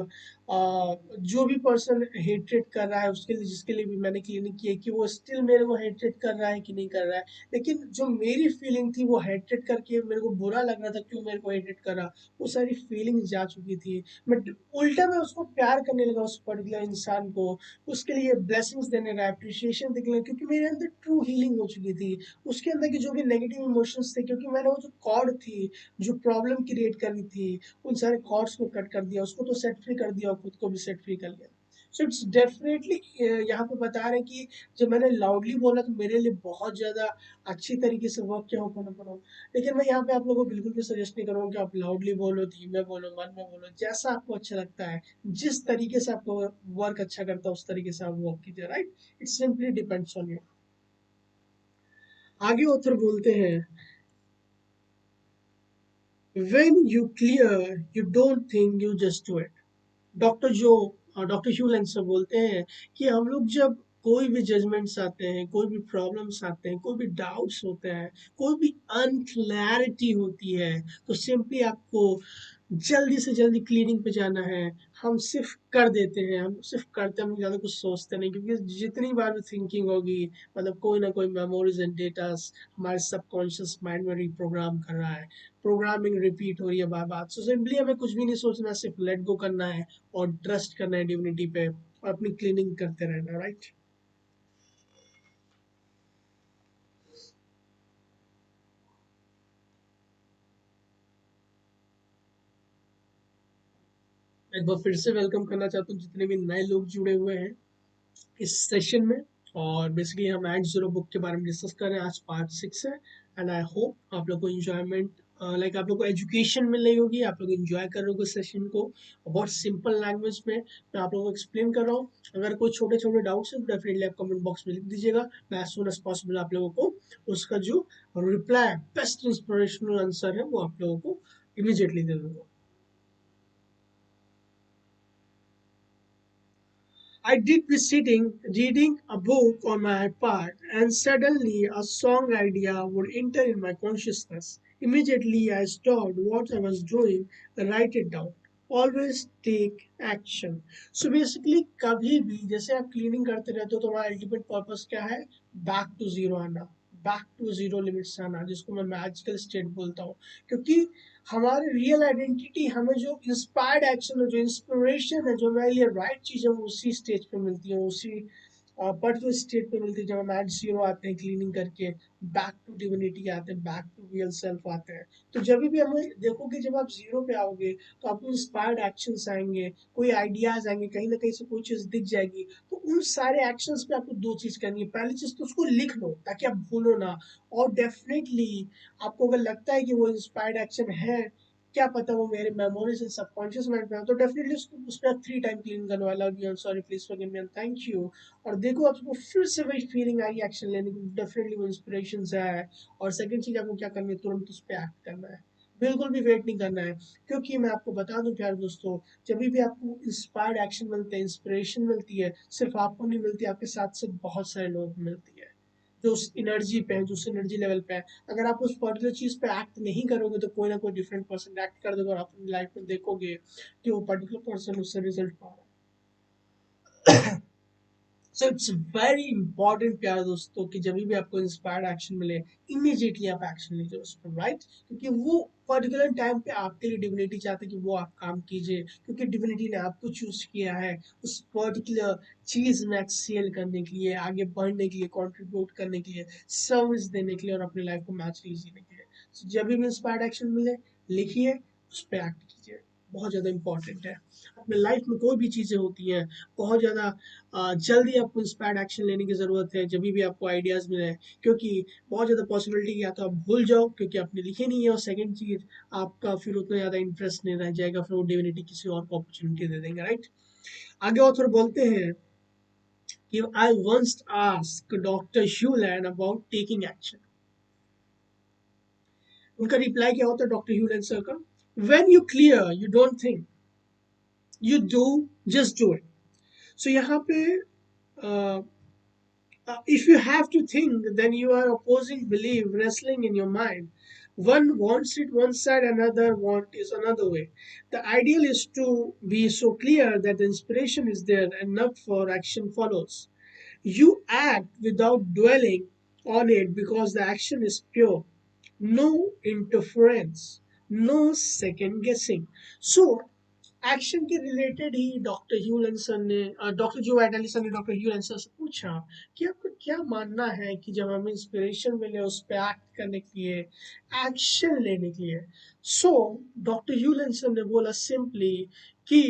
जो भी पर्सन हेट्रेट कर रहा है उसके लिए, जिसके लिए भी मैंने क्लिनिक किया, कि वो स्टिल मेरे को हेट्रेट कर रहा है कि नहीं कर रहा है। लेकिन जो मेरी फीलिंग थी वो हेट्रेट करके मेरे को बुरा लग रहा था, क्यों मेरे को हेट्रेट कर रहा, वो सारी फीलिंग्स जा चुकी थी। बट उल्टा मैं उसको प्यार करने लगा, उस पर्टिकुलर इंसान को, उसके लिए ब्लेसिंग्स देने का, अप्रिशिएशन देने लगा, क्योंकि मेरे अंदर ट्रू हीलिंग हो चुकी थी। उसके अंदर की जो भी नेगेटिव इमोशंस थे, क्योंकि मैंने वो जो कॉर्ड थी जो प्रॉब्लम क्रिएट कर रही थी, उन सारे कॉर्ड्स को कट कर दिया, उसको तो सेट फ्री कर दिया और खुद को भी सेट फ्री कर लिया। सो इट्स डेफिनेटली यहाँ पे बता रहे हैं कि जब मैंने लाउडली बोला तो मेरे लिए बहुत ज़्यादा अच्छी तरीके से वर्क किया हो। लेकिन मैं यहाँ पे आप लोगों को बिल्कुल भी सजेस्ट नहीं करूँगा कि आप लाउडली बोलो, धीमे बोलो, मन में बोलो, जैसा आपको अच्छा लगता है, जिस तरीके से आपको वर्क अच्छा करता है उस तरीके से आप वर्क कीजिए, right. It simply depends on you. आगे ऑथर बोलते हैं When you clear, you don't think, you just do it. Doctor जो डॉक्टर ह्यू लेंसर बोलते हैं कि हम लोग जब कोई भी जजमेंट्स आते हैं, कोई भी प्रॉब्लम्स आते हैं, कोई भी डाउट्स होते हैं, कोई भी अनक्लैरिटी होती है, तो सिंपली आपको जल्दी से जल्दी क्लीनिंग पे जाना है। हम सिर्फ कर देते हैं, हम सिर्फ करते हैं, हम ज़्यादा कुछ सोचते नहीं, क्योंकि जितनी बार भी थिंकिंग होगी, मतलब कोई ना कोई मेमोरीज एंड डेटास हमारे सबकॉन्शियस माइंड में रिप्रोग्राम कर रहा है। प्रोग्रामिंग रिपीट हो रही है बार बार। सो सिंपली हमें कुछ भी नहीं सोचना, सिर्फ लेट गो करना है और ट्रस्ट करना है डिविनिटी पे और अपनी क्लीनिंग करते रहना, राइट। एक बार फिर से वेलकम करना चाहता हूँ जितने भी नए लोग जुड़े हुए हैं इस सेशन में। और बेसिकली हम एट जीरो बुक के बारे में डिस्कस कर रहे हैं, आज पार्ट 6 है। एंड आई होप आप लोग को इंजॉयमेंट, लाइक आप लोग को एजुकेशन मिल रही होगी, आप लोग इंजॉय कर रहे होगे सेशन को। और बहुत सिंपल लैंग्वेज में मैं आप लोगों को एक्सप्लेन कर रहा हूँ। अगर कोई छोटे छोटे डाउट्स है तो डेफिनेटली आप कमेंट बॉक्स में लिख दीजिएगा। मैं एज सुन एज पॉसिबल आप लोगों को उसका जो रिप्लाई, बेस्ट इंस्पिरेशनल आंसर है, वो आप लोगों को इमीजिएटली दे दूंगा। I did be sitting reading a book on my iPad, and suddenly a song idea would enter in my consciousness. Immediately, I stopped what I was doing and write it down. Always take action. So basically, कभी भी जैसे आप cleaning करते रहते हो तो हमारा ultimate purpose क्या है? बैक टू जीरो आना, बैक टू जीरो लिमिट्स आना, जिसको मैं मैजिकल स्टेट बोलता हूँ। क्योंकि हमारी रियल आइडेंटिटी, हमें जो इंस्पायर्ड एक्शन है, जो इंस्पिरेशन है, जो हमारे लिए राइट चीज़ है, वो उसी स्टेज पे मिलती है, उसी पर्टिकुलर स्टेट पे मिलती है जब हम एट जीरो आते हैं क्लीनिंग करके, बैक टू डिविनिटी आते हैं, बैक टू रियल सेल्फ आते हैं। तो जब भी हमें देखोगे, जब आप जीरो पे आओगे तो आपको इंस्पायर्ड एक्शंस आएंगे, कोई आइडियाज आएंगे, कहीं ना कहीं से कोई चीज़ दिख जाएगी। तो उन सारे एक्शंस पे आपको दो चीज़ करनी है। पहली चीज़ तो उसको लिख लो ताकि आप भूलो ना। और डेफिनेटली आपको अगर लगता है कि वो इंस्पायर्ड एक्शन है, क्या पता वो मेरे मेमोरी से सबकॉन्शियस माइंड पे है, तो डेफिनेटली उसको उस पर 3 टाइम क्लीन करने वाला भी, sorry please forgive me and thank you. और देखो आपको फिर से वही फीलिंग आई एक्शन लेने की, डेफिनेटली वो इंस्पिरेशन से आया है। और सेकंड चीज आपको क्या करनी है, तुरंत उस पर एक्ट करना है। बिल्कुल भी वेट नहीं करना है। क्योंकि मैं आपको बता दूं प्यारे दोस्तों, जब भी आपको इंस्पायर्ड एक्शन मिलते हैं, इंस्पिरेशन मिलती है, सिर्फ आपको नहीं मिलती, आपके साथ साथ बहुत सारे लोग मिलती है जो उस एनर्जी पे है, जो उस एनर्जी लेवल पे है। अगर आप उस पर्टिकुलर चीज पे एक्ट नहीं करोगे तो कोई ना कोई डिफरेंट पर्सन एक्ट कर देगा और आप अपनी लाइफ में देखोगे कि वो पर्टिकुलर पर्सन उससे रिजल्ट पा रहा है। सो इट्स वेरी इंपॉर्टेंट प्यारे दोस्तों कि जब भी आपको इंस्पायर्ड एक्शन मिले, इमीडिएटली आप एक्शन लीजिए उस पर, राइट। क्योंकि वो पर्टिकुलर टाइम पे आपके लिए डिविनिटी चाहते हैं कि वो आप काम कीजिए, क्योंकि डिविनिटी ने आपको चूज किया है उस पर्टिकुलर चीज में एक्सेल करने के लिए, आगे बढ़ने के लिए, कंट्रीब्यूट करने के लिए, सर्विस देने के लिए और अपनी लाइफ को मैचली जीने के लिए। So, जब भी इंस्पायर्ड एक्शन मिले, लिखिए, उस पर एक्ट कीजिए। बहुत ज़्यादा इंपॉर्टेंट है। अपने लाइफ में कोई भी चीज़ें होती हैं, बहुत ज़्यादा जल्दी आपको इंस्पायर्ड एक्शन लेने की ज़रूरत है जब भी आपको आइडियाज़ मिले। क्योंकि बहुत ज़्यादा पॉसिबिलिटी या तो आप भूल जाओ क्योंकि आपने लिखे नहीं है, और सेकंड चीज़, आपका फिर उतना ज़्यादा इंटरेस्ट नहीं रह जाएगा, फिर वो डिविनिटी किसी और को अपॉर्चुनिटी दे देंगे, राइट। आगे ऑथर बोलते हैं कि I once asked doctor Hew Len about taking action. उनका रिप्लाई क्या होता है डॉक्टर ह्यूलैंड सर का? When you clear you don't think, you do, just do it. So यहाँ पे if you have to think, then you are opposing belief wrestling in your mind. One wants it one side, another want is another way. The ideal is to be so clear that the inspiration is there and enough for action follows. You act without dwelling on it because the action is pure. No interference, no second guessing. So, action के related ही doctor ह्यू लेंसन ने, doctor जो एडलिसन ने doctor ह्यू लेंसन से पूछा कि आपका क्या मानना है कि जब हमें इंस्पिरेशन मिले उस पर एक्ट करने के लिए, एक्शन लेने के लिए। सो डॉक्टर ह्यू लेंसन ने बोला सिंपली कि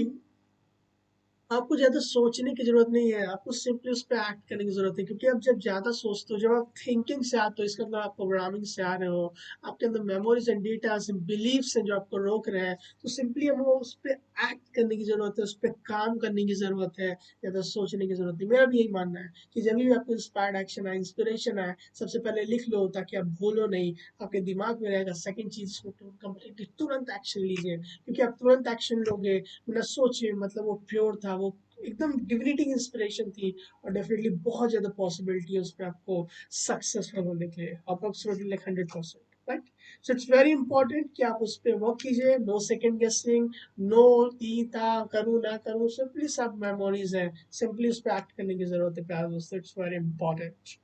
आपको ज़्यादा सोचने की ज़रूरत नहीं है, आपको सिंपली उस पे एक्ट करने की ज़रूरत है, क्योंकि आप जब ज़्यादा सोचते हो, जब आप थिंकिंग से आते हो, इसका मतलब आप प्रोग्रामिंग से आ रहे हो, आपके अंदर memories and datas and believes हैं जो आपको रोक रहे हैं, तो सिंपली हमें उस पे एक्ट करने की ज़रूरत है, उस पे काम करने की ज़रूरत है, ज़्यादा सोचने की ज़रूरत नहीं। मेरा भी यही मानना है कि जब भी आपको इंस्पायर्ड एक्शन आए, इंस्पिरेशन आए, सबसे पहले लिख लो ताकि आप भूलो नहीं, आपके दिमाग में रहेगा। सेकंड चीज़, कंप्लीटली तुरंत एक्शन लीजिए, क्योंकि आप तुरंत एक्शन लोगे बिना सोचे, मतलब वो प्योर था, वो एकदम डिविनिटी की इंस्पिरेशन थी, और डेफिनेटली बहुत ज़्यादा पॉसिबिलिटी है उसमें आपको सक्सेसफुल होने के लिए, approximately like 100%, right. So it's very important कि आप उस पर वर्क कीजिए, नो सेकेंड गेसिंग, नो ई था करूँ ना करूँ, सिंपली सब मेमोरीज हैं, सिंपली उस पर एक्ट करने की जरूरत है प्यारे दोस्तों, इट्स वेरी इंपॉर्टेंट।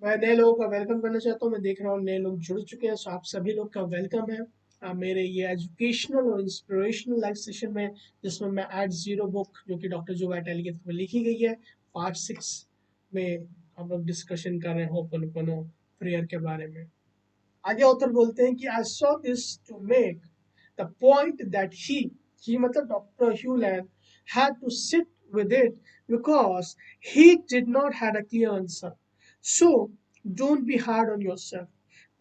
मैं नए लोगों का वेलकम करना चाहता हूँ, मैं देख रहा हूँ नए लोग जुड़ चुके हैं, सो आप सभी लोग का वेलकम है मेरे ये एजुकेशनल और इंस्पिरेशनल लाइफ सेशन में, जिसमें मैं एट जीरो बुक, जो कि डॉक्टर जो वाइटाली के थ्रू लिखी गई है, पार्ट 6 में हम लोग डिस्कशन कर रहे हैं होपनोपोनो प्रेयर के बारे में। आगे ऑथर बोलते हैं कि I saw this to make the point that he मतलब doctor Hew Len had to sit with it because he did not had a clear answer. So don't be hard on yourself.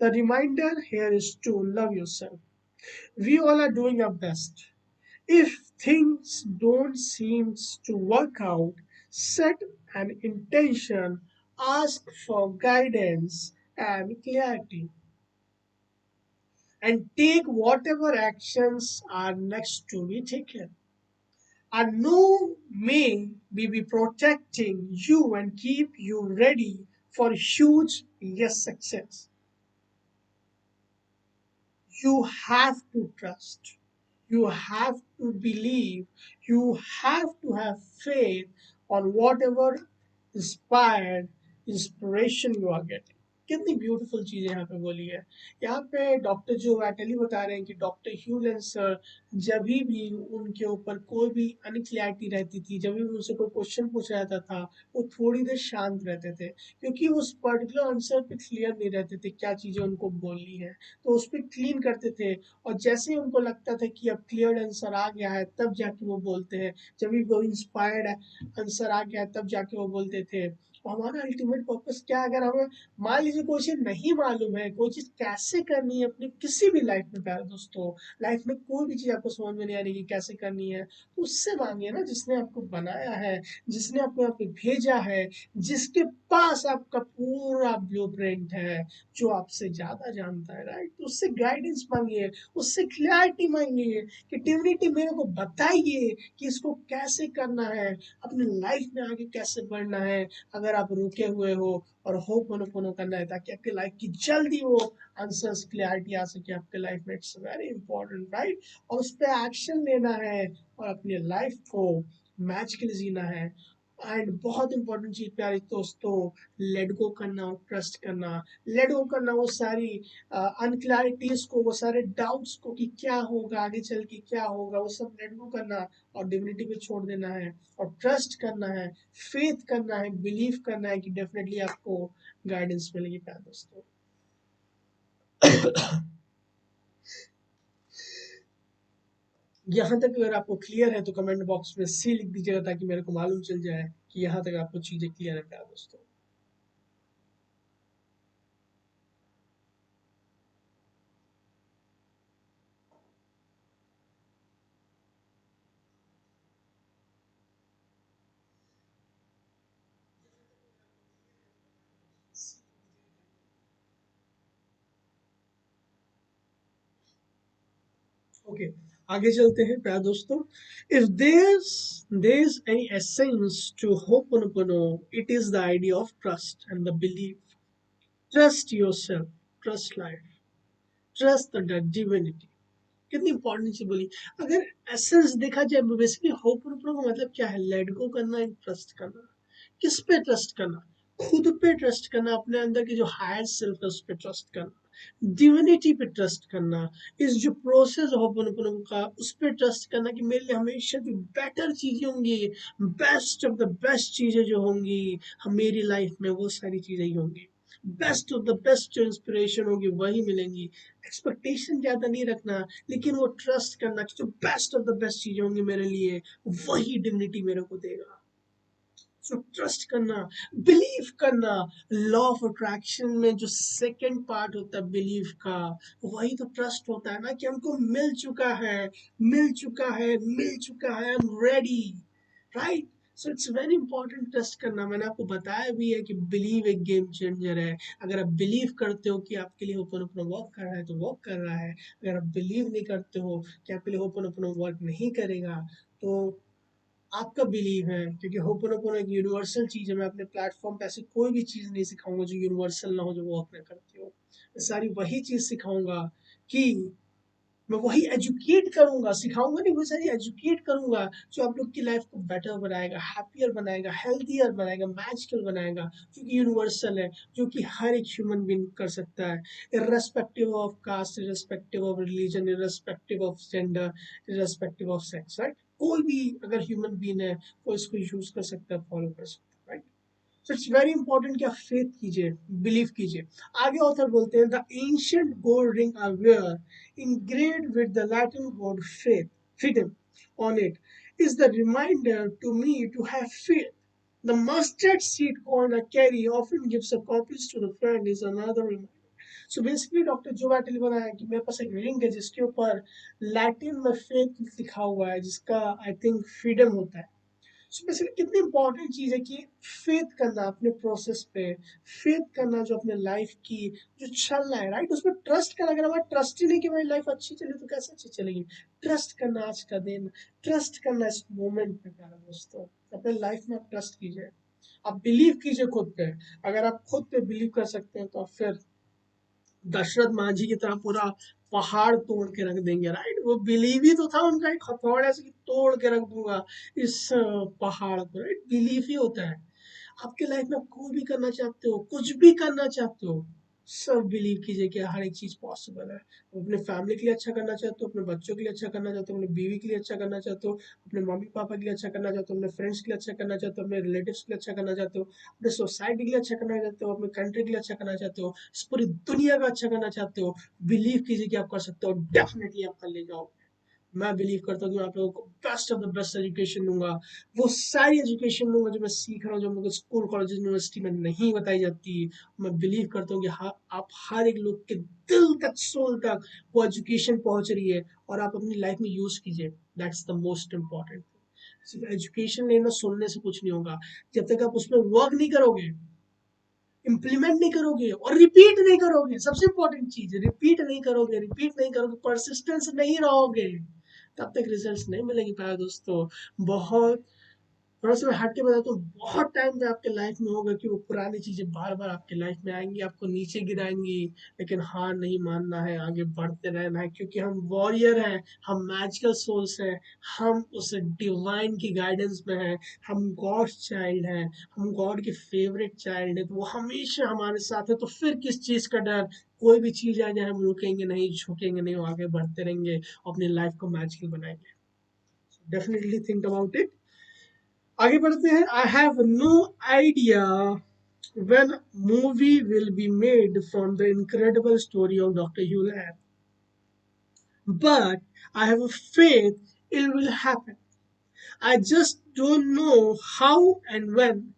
The reminder here is to love yourself. We all are doing our best. If things don't seem to work out, set an intention, ask for guidance and clarity, and take whatever actions are next to be taken. And no may we be protecting you and keep you ready for huge yes success. You have to trust. You have to believe. You have to have faith on whatever inspired inspiration you are getting. कितनी beautiful चीजें यहाँ पे बोली है। यहाँ पे doctor जो वैटली बता रहे हैं कि डॉक्टर ह्यूलन सर जब भी उनके ऊपर कोई भी अनक्लैरिटी रहती थी, जब भी उनसे कोई क्वेश्चन पूछा जाता था, वो थोड़ी देर शांत रहते थे, क्योंकि उस पर्टिकुलर आंसर पे क्लियर नहीं रहते थे क्या चीजें उनको बोलनी है, तो उस पर क्लीन करते थे, और जैसे ही उनको लगता था कि अब क्लियर आंसर आ गया है, तब जाके वो बोलते हैं, जब भी वो इंस्पायर्ड आंसर आ गया है, तब जाके वो बोलते थे। और हमारा अल्टीमेट पर्पस क्या है, अगर हमें मान लीजिए कोई चीज नहीं मालूम है, कोई चीज कैसे करनी है अपनी किसी भी लाइफ में, प्यारे दोस्तों, लाइफ में कोई भी चीज आपको समझ में नहीं आ रही कि कैसे करनी है, तो उससे मांगिए ना, जिसने आपको बनाया है, जिसने आपको यहाँ पे भेजा है, जिसके पास आपका पूरा ब्लूप्रिंट है, जो आपसे ज्यादा जानता है, राइट। तो उससे गाइडेंस मांगिए, उससे क्लैरिटी मांगिए कि डिविनिटी मेरे को बताइए कि इसको कैसे करना है, अपनी लाइफ में आगे कैसे बढ़ना है। अगर आप रुके हुए हो और होपनोपोनो करना है ताकि आपकी लाइफ की जल्दी वो आंसर्स क्लैरिटी आ सके आपके लाइफ में, इट्स वेरी इंपॉर्टेंट, राइट। और उस पर एक्शन लेना है और अपनी लाइफ को मैजिकली जीना है। एंड बहुत इंपॉर्टेंट चीज प्यारे दोस्तों, लेट गो करना और ट्रस्ट करना। लेट गो करना वो सारी अनक्लैरिटीज को, वो सारे डाउट्स को कि क्या होगा आगे चल के, क्या होगा, वो सब लेट गो करना और डिविनिटी पे छोड़ देना है, और ट्रस्ट करना है, फेथ करना है, बिलीव करना है कि डेफिनेटली आपको गाइडेंस मिलेगी प्यारे दोस्तों। यहाँ तक अगर आपको क्लियर है तो कमेंट बॉक्स में सी लिख दीजिएगा, ताकि मेरे को मालूम चल जाए कि यहाँ तक आपको चीजें क्लियर है प्यारे दोस्तों। ओके, आगे चलते हैं प्यारे दोस्तों। If there is any essence to ho'oponopono, it is the idea of trust and the belief. Trust yourself, trust life, trust the divinity. कितनी इंपॉर्टेंट चीज बोली। अगर एसेंस देखा जाए, बेसिकली होपनोपोनो का मतलब क्या है, लेट गो करना एंड ट्रस्ट करना। किस पे ट्रस्ट करना? खुद पे ट्रस्ट करना, अपने अंदर की जो हायर सेल्फ है उस पे ट्रस्ट करना, डिविनिटी पे ट्रस्ट करना, इस जो प्रोसेस होपनोपोनो का उस पे ट्रस्ट करना कि मेरे लिए हमेशा जो बेटर चीजें होंगी, बेस्ट ऑफ द बेस्ट चीजें जो होंगी हम मेरी लाइफ में, वो सारी चीजें ही होंगी। बेस्ट ऑफ द बेस्ट जो इंस्पिरेशन होगी वही मिलेंगी। एक्सपेक्टेशन ज्यादा नहीं रखना, लेकिन वो ट्रस्ट करना कि जो बेस्ट ऑफ द बेस्ट चीजें होंगी मेरे लिए वही डिविनिटी मेरे को देगा। सो ट्रस्ट करना, बिलीव करना। लॉ ऑफ अट्रैक्शन में जो सेकंड पार्ट होता है बिलीव का, वही तो ट्रस्ट होता है ना, कि हमको मिल चुका है, मिल चुका है, मिल चुका है, I am ready, right. So it's very important trust करना। मैंने आपको बताया भी है कि बिलीव एक गेम चेंजर है। अगर आप बिलीव करते हो कि आपके लिए ओपन ओपन वर्क कर रहा है तो वर्क कर रहा है। अगर आप बिलीव नहीं करते हो कि आपके लिए ओपन ओपन वर्क नहीं करेगा, तो आपका बिलीव है, क्योंकि होपोनोपोनो एक यूनिवर्सल चीज है। मैं अपने प्लेटफॉर्म पे ऐसी कोई भी चीज नहीं सिखाऊंगा जो यूनिवर्सल ना हो, जो वर्क ना करती हो। मैं सारी वही चीज सिखाऊंगा कि मैं वही एजुकेट करूंगा, सिखाऊंगा नहीं, वही सारी एजुकेट करूंगा जो आप लोग की लाइफ को बेटर बनाएगा, हैप्पियर बनाएगा, हेल्थियर बनाएगा, मैजिकल बनाएगा, जो कि यूनिवर्सल है, जो कि हर एक ह्यूमन बीइंग कर सकता है, irrespective of caste, irrespective of religion, irrespective of gender, irrespective of sex, right. कोई भी अगर ह्यूमन बीइंग है वो इसको यूज कर सकता है, फॉलो कर सकता है, right. So it's very important कि आप फेथ कीजिए, बिलीव कीजिए। आगे ऑथर बोलते हैं, the ancient gold ring I wear engraved with the Latin word faith, freedom on it, is the reminder to me to have faith. The mustard seed corn I carry often gives a copies to the friend is another reminder. So basically doctor जो battle बनाया कि मेरे पास एक ring है जिसके ऊपर Latin में faith लिखा हुआ है, जिसका आई थिंक फ्रीडम होता है। सो बेसिकली कितनी इंपॉर्टेंट चीज है कि फेथ करना अपने प्रोसेस पे, फेथ करना जो अपने लाइफ की जो चल रहा है, राइट, उसमें ट्रस्ट करना। अगर हमारा ट्रस्ट ही नहीं कि मेरी लाइफ अच्छी चले तो कैसे अच्छी चलेगी। ट्रस्ट करना आज का दिन, ट्रस्ट करना इस मोमेंट पे, प्यारे दोस्तों। अपने लाइफ में आप ट्रस्ट कीजिए, आप बिलीव कीजिए खुद पे। अगर आप खुद पे बिलीव कर सकते हैं तो आप फिर दशरथ मांझी की तरह पूरा पहाड़ तोड़ के रख देंगे, राइट। वो बिलीव ही तो था उनका, एक हथौड़े से तोड़ के रख दूंगा इस पहाड़ को, राइट। बिलीव ही होता है। आपके लाइफ में आप कोई भी करना चाहते हो, कुछ भी करना चाहते हो, सब बिलीव कीजिए कि हर एक चीज पॉसिबल है। अपने फैमिली के लिए अच्छा करना चाहते हो, अपने बच्चों के लिए अच्छा करना चाहते हो, अपने बीवी के लिए अच्छा करना चाहते हो, अपने मम्मी पापा के लिए अच्छा करना चाहते हो, अपने फ्रेंड्स के लिए अच्छा करना चाहते हो, अपने रिलेटिव्स के लिए अच्छा करना चाहते हो, अपने सोसाइटी के लिए अच्छा करना चाहते हो, अपने कंट्री के लिए अच्छा करना चाहते हो, इस पूरी दुनिया का अच्छा करना चाहते हो, बिलीव कीजिए कि आप कर सकते हो, डेफिनेटली आप कर ले जाओ। मैं बिलीव करता हूँ कि मैं आप लोगों को best of the best education दूंगा। वो सारी एजुकेशन दूंगा जो मैं सीख रहा हूँ, जो मुझे स्कूल कॉलेज यूनिवर्सिटी में नहीं बताई जाती। मैं बिलीव करता हूँ कि हाँ, आप हर एक लोग के दिल तक, सोल तक वो एजुकेशन पहुंच रही है, और आप अपनी लाइफ में यूज कीजिए। That's the most important. सिर्फ एजुकेशन लेना, सुनने से कुछ नहीं होगा। जब तक आप उसमें वर्क नहीं करोगे, इम्प्लीमेंट नहीं करोगे और रिपीट नहीं करोगे, सबसे इंपॉर्टेंट चीज, रिपीट नहीं करोगे, रिपीट नहीं करोगे, परसिस्टेंस नहीं रहोगे, तब तक रिजल्ट्स नहीं मिलेंगे प्यारे दोस्तों। बहुत थोड़ा सा मैं हट के बताता हूँ, बहुत टाइम पे आपके लाइफ में होगा कि वो पुरानी चीजें बार बार आपके लाइफ में आएंगी, आपको नीचे गिराएंगी, लेकिन हार नहीं मानना है, आगे बढ़ते रहना है, क्योंकि हम वॉरियर हैं, हम मैजिकल सोल्स हैं, हम उस डिवाइन की गाइडेंस में हैं, हम गॉड चाइल्ड हैं, हम गॉड के फेवरेट चाइल्ड हैं, तो वो हमेशा हमारे साथ है। तो फिर किस चीज का डर। कोई भी चीज आ जाए हम रुकेंगे नहीं, झुकेंगे नहीं, आगे बढ़ते रहेंगे, अपनी लाइफ को मैजिकल बनाएंगे। Definitely think about it. आगे बढ़ते हैं। I have no idea when movie will be made from the incredible story of Dr. Hugh Lab, but I have a faith it will happen. I just don't know how and when.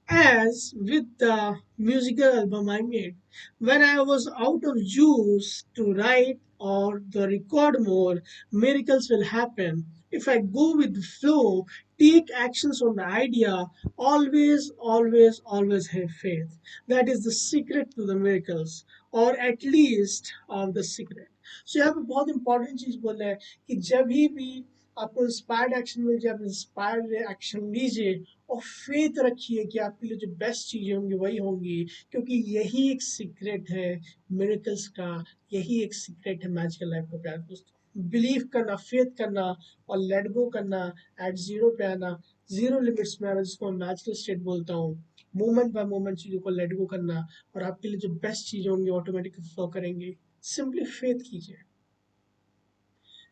As with the musical album I made, when I was out of juice to write or the record more, miracles will happen. If I go with the flow, take actions on the idea, always, always, always have faith. That is the secret to the miracles, or at least of the secret. So यहाँ पे बहुत important चीज बोल रहा है कि जब भी आपको इंस्पायर्ड एक्शन मिल जाए, आप इंस्पायर्ड एक्शन लीजिए, और फेथ रखिए कि आपके लिए जो बेस्ट चीजें होंगी वही होंगी, क्योंकि यही एक सीक्रेट है मिरेकल्स का, यही एक सीक्रेट है मैजिकल लाइफ का, प्यारे दोस्तों। बिलीव करना, फेथ करना, और लेट गो करना, एट जीरो पे आना, जीरो लिमिट्स में आना, जिसको मैं मैजिकल स्टेट बोलता हूँ। मोमेंट बाय मोमेंट चीजों को लेट गो करना, और आपके लिए जो बेस्ट चीजें होंगी ऑटोमेटिकली फ्लो करेंगी। सिंपली फेथ कीजिए।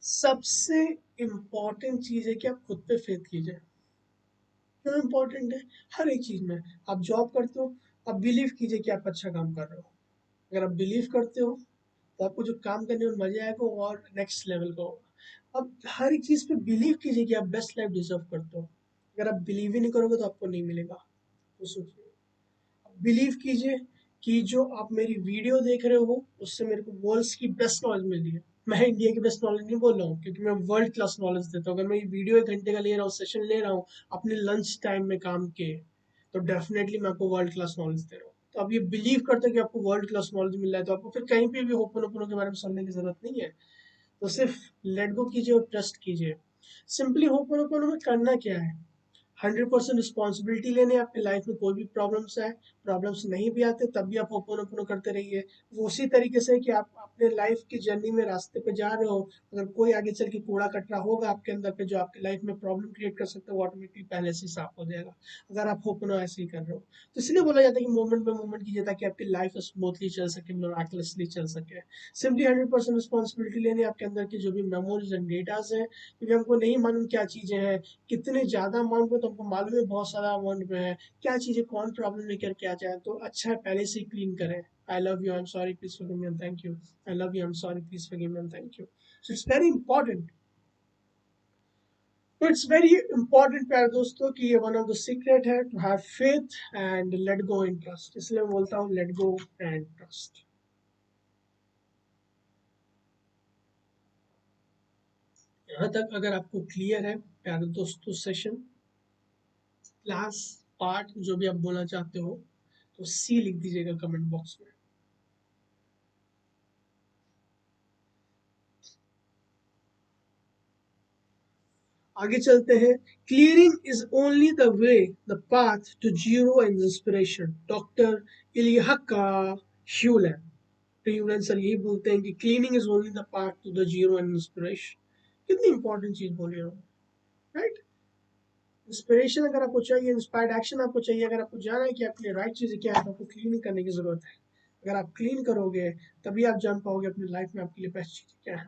सबसे इम्पॉर्टेंट चीज है कि आप खुद पे फेथ कीजिए। क्यों इम्पोर्टेंट है? हर एक चीज में। आप जॉब करते हो, अब बिलीव कीजिए कि आप अच्छा काम कर रहे हो। अगर आप बिलीव करते हो तो आपको जो काम करने में मजा आएगा वो और नेक्स्ट लेवल का होगा। अब हर एक चीज़ पे बिलीव कीजिए कि आप बेस्ट लाइफ डिजर्व करते हो। अगर आप बिलीव ही नहीं करोगे तो आपको नहीं मिलेगा। तो सोचिए, बिलीव कीजिए कि जो आप मेरी वीडियो देख रहे हो उससे मेरे को वर्ल्ड की बेस्ट नॉलेज मिल रही है। मैं इंडिया की बेस्ट नॉलेज नहीं बोल रहा हूँ, क्योंकि मैं वर्ल्ड क्लास नॉलेज देता हूँ। अगर मैं ये वीडियो 1 घंटे का ले रहा हूँ, सेशन ले रहा हूँ अपने लंच टाइम में काम के, तो डेफिनेटली मैं आपको वर्ल्ड क्लास नॉलेज दे रहा हूँ। तो आप ये बिलीव करते हो कि आपको वर्ल्ड क्लास नॉलेज मिल रहा है, तो आपको फिर कहीं पे भी होपन के बारे में सुनने की जरूरत नहीं है। तो सिर्फ लेट गो कीजिए और ट्रस्ट कीजिए। सिंपली होपन में करना क्या है, 100% रिस्पॉन्सिबिलिटी लेने। आपकी लाइफ में कोई भी प्रॉब्लम्स है, प्रॉब्लम्स नहीं भी आते तब भी आप ओपन ओपन करते रहिए। वो उसी तरीके से कि आप अपने लाइफ की जर्नी में रास्ते पे जा रहे हो, अगर कोई आगे चल के कूड़ा कचरा होगा आपके अंदर पे जो आपकी लाइफ में प्रॉब्लम क्रिएट कर सकता है, वो ऑटोमेटिकली पहले से ही साफ हो जाएगा, अगर आप ओपन ऐसे ही कर रहे हो। तो इसलिए बोला जाता है कि मोमेंट बाय मोमेंट कीजिए, ताकि आपकी लाइफ स्मूथली चल सके, मिराकलसली चल सके। सिंपली 100% रिस्पॉन्सिबिलिटी लेने, आपके अंदर की जो भी मेमोरीज एंड डेटाज है, क्योंकि हमको नहीं मालूम क्या चीजें हैं, कितने ज्यादा अमाउंट में, तो हमको मालूम है बहुत सारा अमाउंट में है, क्या चीजें कौन प्रॉब्लम लेकर के आ जाए, तो अच्छा है पहले से ही क्लीन करें। I love you, I am sorry, please forgive me and thank you. I love you, I am sorry, please forgive me and thank you. So it's very important. तो इट्स वेरी इंपॉर्टेंट प्यारे दोस्तों कि ये one of the secret है to have faith and let go in trust. इसलिए मैं बोलता हूँ लेट गो एंड ट्रस्ट। यहाँ तक अगर आपको क्लियर है प्यारे दोस्तों, सेशन, क्लास, पार्ट, जो भी आप बोलना चाहते हो, तो सी लिख दीजिएगा कमेंट बॉक्स में। आगे चलते हैं। Clearing is only the way, the path to zero and inspiration, doctor Ihaleakala Hew Len. तो ह्यूलन सर यही बोलते हैं कि cleaning is only the path to the zero and inspiration. कितनी इंपॉर्टेंट चीज बोली हूँ, राइट। इंस्पिरेशन अगर आपको चाहिए, इंस्पायर्ड एक्शन आपको चाहिए, अगर आपको जाना है कि आपके लिए राइट चीज़ क्या है, तो आपको क्लीनिंग करने की जरूरत है। अगर आप क्लीन करोगे तभी आप जान पाओगे अपनी लाइफ में आपके लिए बेस्ट चीज़ क्या है,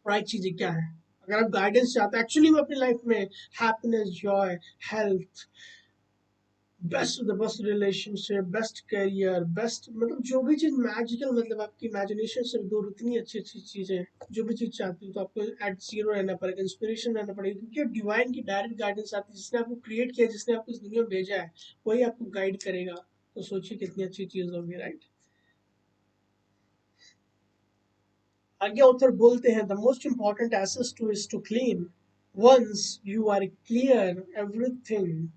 राइट चीज़ें क्या है। अगर आप गाइडेंस चाहते हैं एक्चुअली में अपनी लाइफ में, happiness, Joy, health, best the best relationship, best career, best मतलब जो भी चीज़ मैजिकल, मतलब आपकी इमेजिनेशन से दूर, इतनी अच्छी अच्छी चीज़ें, जो भी चीज़ चाहती हो, तो आपको एट जीरो रहना पड़ेगा, इंस्पिरेशन रहना पड़ेगा, क्योंकि डिवाइन की डायरेक्ट गाइडेंस आती है। जिसने आपको क्रिएट किया, जिसने आपको इस दुनिया में भेजा है, वही आपको गाइड करेगा। तो सोचिए कितनी अच्छी चीज़ होगी, राइट। आगे ऑथर बोलते हैं, the most important asset to is to clean. Once you are clear everything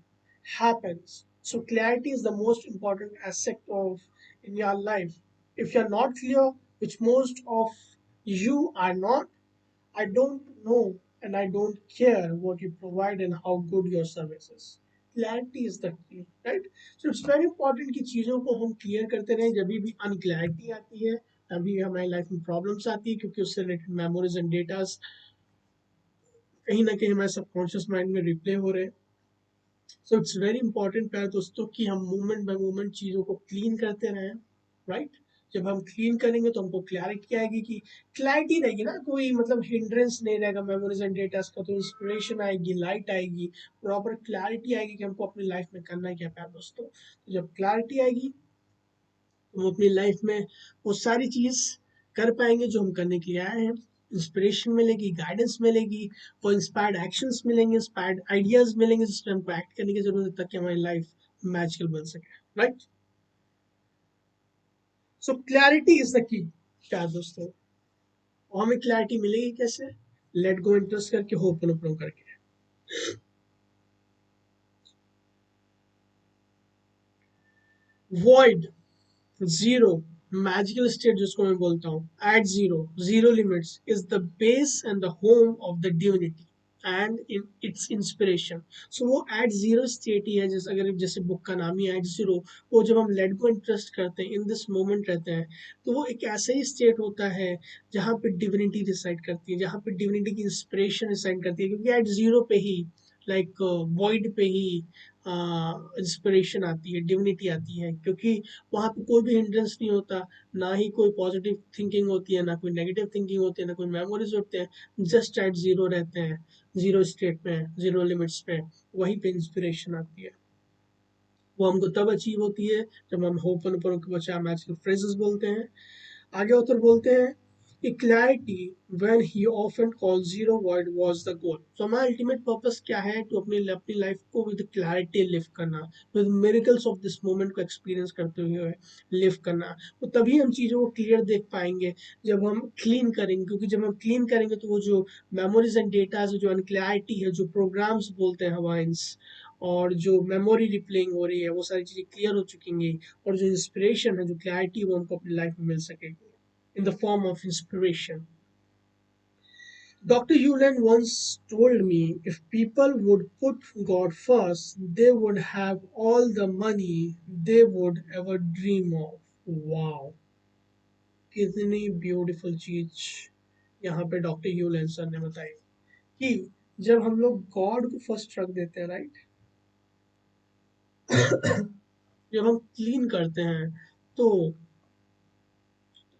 happens. So clarity is the most important aspect of in your life. If you're not clear, which most of you are not, I don't know and I don't care what you provide and how good your service is. Clarity is the key, right? So it's very important कि चीज़ों को हम clear करते रहें। जब भी unclarity आती है तभी हमारी लाइफ में प्रॉब्लम्स आती है, क्योंकि उससे रिलेटेड मेमोरीज एंड डेटास कहीं ना कहीं हमारे सबकॉन्शियस माइंड में रिप्ले हो रहे हैं। सो इट्स वेरी इंपॉर्टेंट प्यारे दोस्तों कि हम मूवमेंट बाय मूवमेंट चीज़ों को क्लीन करते रहें, राइट। जब हम क्लीन करेंगे तो हमको क्लैरिटी आएगी, कि क्लैरिटी रहेगी ना, कोई मतलब हिंड्रेंस नहीं रहेगा मेमोरीज एंड डेटास का, तो इंस्पिरेशन आएगी, लाइट आएगी, प्रॉपर क्लैरिटी आएगी कि हमको अपनी लाइफ में करना है क्या प्यारे दोस्तों। तो जब क्लैरिटी आएगी तो हम अपनी लाइफ में वो सारी चीज़ कर पाएंगे जो हम करने के लिए आए हैं। इंस्पिरेशन मिलेगी, गाइडेंस मिलेगी, वो इंस्पायर्ड एक्शंस मिलेंगे, इंस्पायर्ड आइडियाज मिलेंगे, जिसमें हमको एक्ट करने की जरूरत है ताकि हमारी लाइफ मैजिकल बन सके, right. So clarity is the key, क्या दोस्तों। और हमें क्लैरिटी मिलेगी कैसे, लेट गो इंटरेस्ट करके, होप करके। वॉइड, जीरो, मैजिकल स्टेट जिसको मैं बोलता हूँ, at zero, zero limits is the base and the home of the divinity and in its inspiration. So वो एट जीरो स्टेट ही है, जैसे अगर जैसे बुक का नाम ही एट जीरो, वो जब हम लेट गो इंटरेस्ट करते हैं, इन दिस मोमेंट रहते हैं, तो वो एक ऐसा ही स्टेट होता है जहाँ पे डिविनिटी डिसाइड करती है, जहाँ पे डिविनिटी की इंस्पिरेशन डिसाइड करती है, क्योंकि एट जीरो पे ही, लाइक वॉइड पे ही इंस्पिरेशन आती है, डिविनिटी आती है, क्योंकि वहाँ पे कोई भी हिंड्रेंस नहीं होता, ना ही कोई पॉजिटिव थिंकिंग होती है, ना कोई नेगेटिव थिंकिंग होती है, ना कोई मेमोरीज होते हैं, जस्ट एट जीरो रहते हैं, जीरो स्टेट पे, जीरो लिमिट्स पे, वहीं पे इंस्पिरेशन आती है। वो हमको तब अचीव होती है जब हम होपनोपोनो के बचाव मैजिकल फ्रेजेस बोलते हैं। आगे ऑथर बोलते हैं कि clarity when he often call zero word was the goal. तो हमारा अल्टीमेट पर्पस क्या है, तो अपनी लाइफ को विद क्लैरिटी लिव करना, with miracles of this moment को एक्सपीरियंस करते हुए लिव करना। तो तभी हम चीज़ों को क्लियर देख पाएंगे जब हम क्लीन करेंगे, क्योंकि जब हम क्लीन करेंगे तो वो जो मेमोरीज एंड डेटा जो अनक्लैरिटी है, जो प्रोग्राम्स बोलते हैं हवाइंस, और जो मेमोरी रिप्लेइंग हो रही है, वो सारी चीज़ें क्लियर हो चुकेंगी, और जो इंस्पिरेशन है, जो क्लैरिटी, वो हमको अपनी लाइफ में मिल सकेगी in the form of inspiration. Dr. Yulen once told me if people would put God first, they would have all the money they would ever dream of. Wow! कितनी beautiful चीज यहाँ पे doctor यूलेन sir ने बताई कि जब हम लोग गॉड को फर्स्ट रख देते हैं, राइट, जब हम क्लीन करते हैं, तो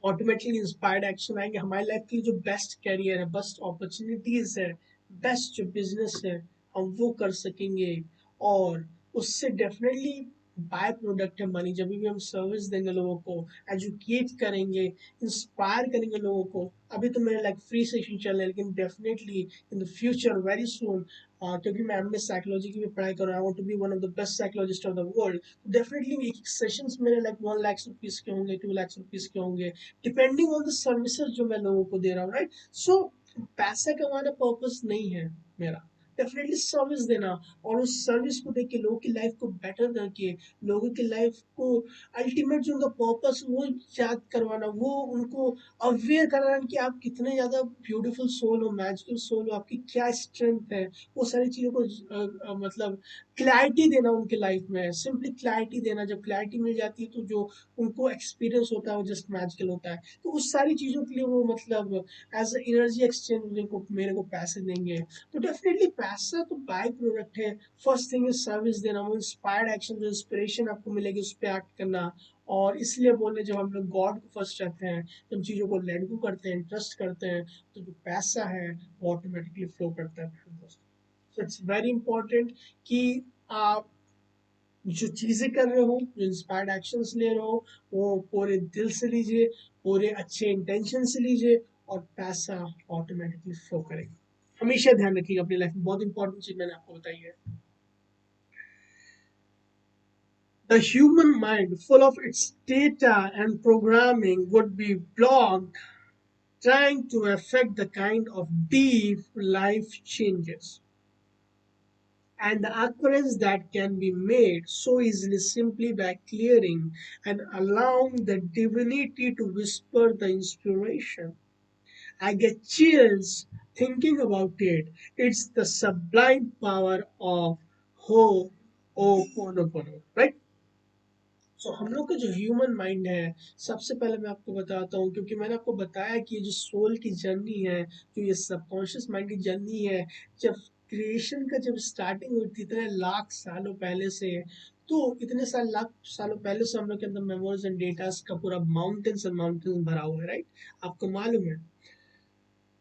ऑटोमेटिकली इंस्पायर्ड एक्शन आएंगे। हमारी लाइफ की जो बेस्ट कैरियर है, बेस्ट अपॉर्चुनिटीज है, बेस्ट जो बिजनेस है, हम वो कर सकेंगे। और उससे डेफिनेटली बाय प्रोडक्ट है मनी। जब भी हम सर्विस देंगे लोगों को, एजुकेट करेंगे, इंस्पायर करेंगे लोगों को। अभी तो मेरे लाइक फ्री सेशन चल रहे हैं, लेकिन definitely in the future very soon, क्योंकि मैं एमएस साइकोलॉजी की भी पढ़ाई कर रहा हूँ, to be one of the best psychologist of the world, definitely एक सेशंस मेरे लाइक 1 लाख रुपीज के होंगे, 2 लाख रुपीज के होंगे, डिपेंडिंग ऑन द सर्विसेज जो मैं लोगों को दे रहा हूँ, राइट। सो पैसा कमाना पर्पस नहीं है मेरा, डेफिनेटली सर्विस देना, और उस सर्विस को देख के लोगों की लाइफ को बेटर करके, लोगों की लाइफ को अल्टीमेट जो उनका पर्पस वो याद करवाना, वो उनको अवेयर कराना कि आप कितने ज्यादा ब्यूटीफुल सोल हो, मैजिकल सोल हो, आपकी क्या स्ट्रेंथ है, वो सारी चीजों को मतलब क्लैरिटी देना उनके लाइफ में, सिंपली क्लैरिटी देना। जब क्लैरिटी मिल जाती है तो जो उनको एक्सपीरियंस होता है वो जस्ट मैजिकल होता है। तो उस सारी चीज़ों के लिए वो मतलब एज एनर्जी एक्सचेंज मेरे को पैसे देंगे। तो डेफिनेटली पैसा तो बाय प्रोडक्ट है। फर्स्ट थिंग इज सर्विस देना, वो इंस्पायर्ड एक्शन, जो इंस्पिरेशन आपको मिलेगी उस पर एक्ट करना। और इसलिए बोले, जब हम लोग गॉड को फर्स्ट रखते हैं, जब चीज़ों को लेट गो करते हैं, ट्रस्ट करते हैं, तो जो पैसा है वो ऑटोमेटिकली फ्लो करता है दोस्तों। सो इट्स वेरी इंपॉर्टेंट कि आप जो चीजें कर रहे हो, जो इंस्पायर्ड एक्शंस ले रहे हो, वो पूरे दिल से लीजिए, पूरे अच्छे इंटेंशन से लीजिए, और पैसा ऑटोमेटिकली फ्लो करेगा। हमेशा ध्यान रखिएगा अपनी लाइफ में, बहुत इंपॉर्टेंट चीज मैंने आपको बताई है। The human mind, full of its data and programming, would be blocked trying to affect the kind of deep life changes and the occurrence that can be made so easily simply by clearing and allowing the divinity to whisper the inspiration. I get chills thinking about it. It's the sublime power of Ho'oponopono, right? सो हम लोग का जो human mind है, सबसे पहले मैं आपको बताता हूँ, क्योंकि मैंने आपको बताया कि ये जो सोल की जर्नी है, जो ये सबकॉन्शियस माइंड की जर्नी है, जब क्रिएशन का जब स्टार्टिंग हुई थी इतने लाख सालों पहले से, तो इतने साल लाख सालों पहले से हम लोग के अंदर मेमोरीज एंड डेटास का पूरा माउंटेन्स एंड माउंटेन्स भरा हुआ है, राइट। आपको मालूम है,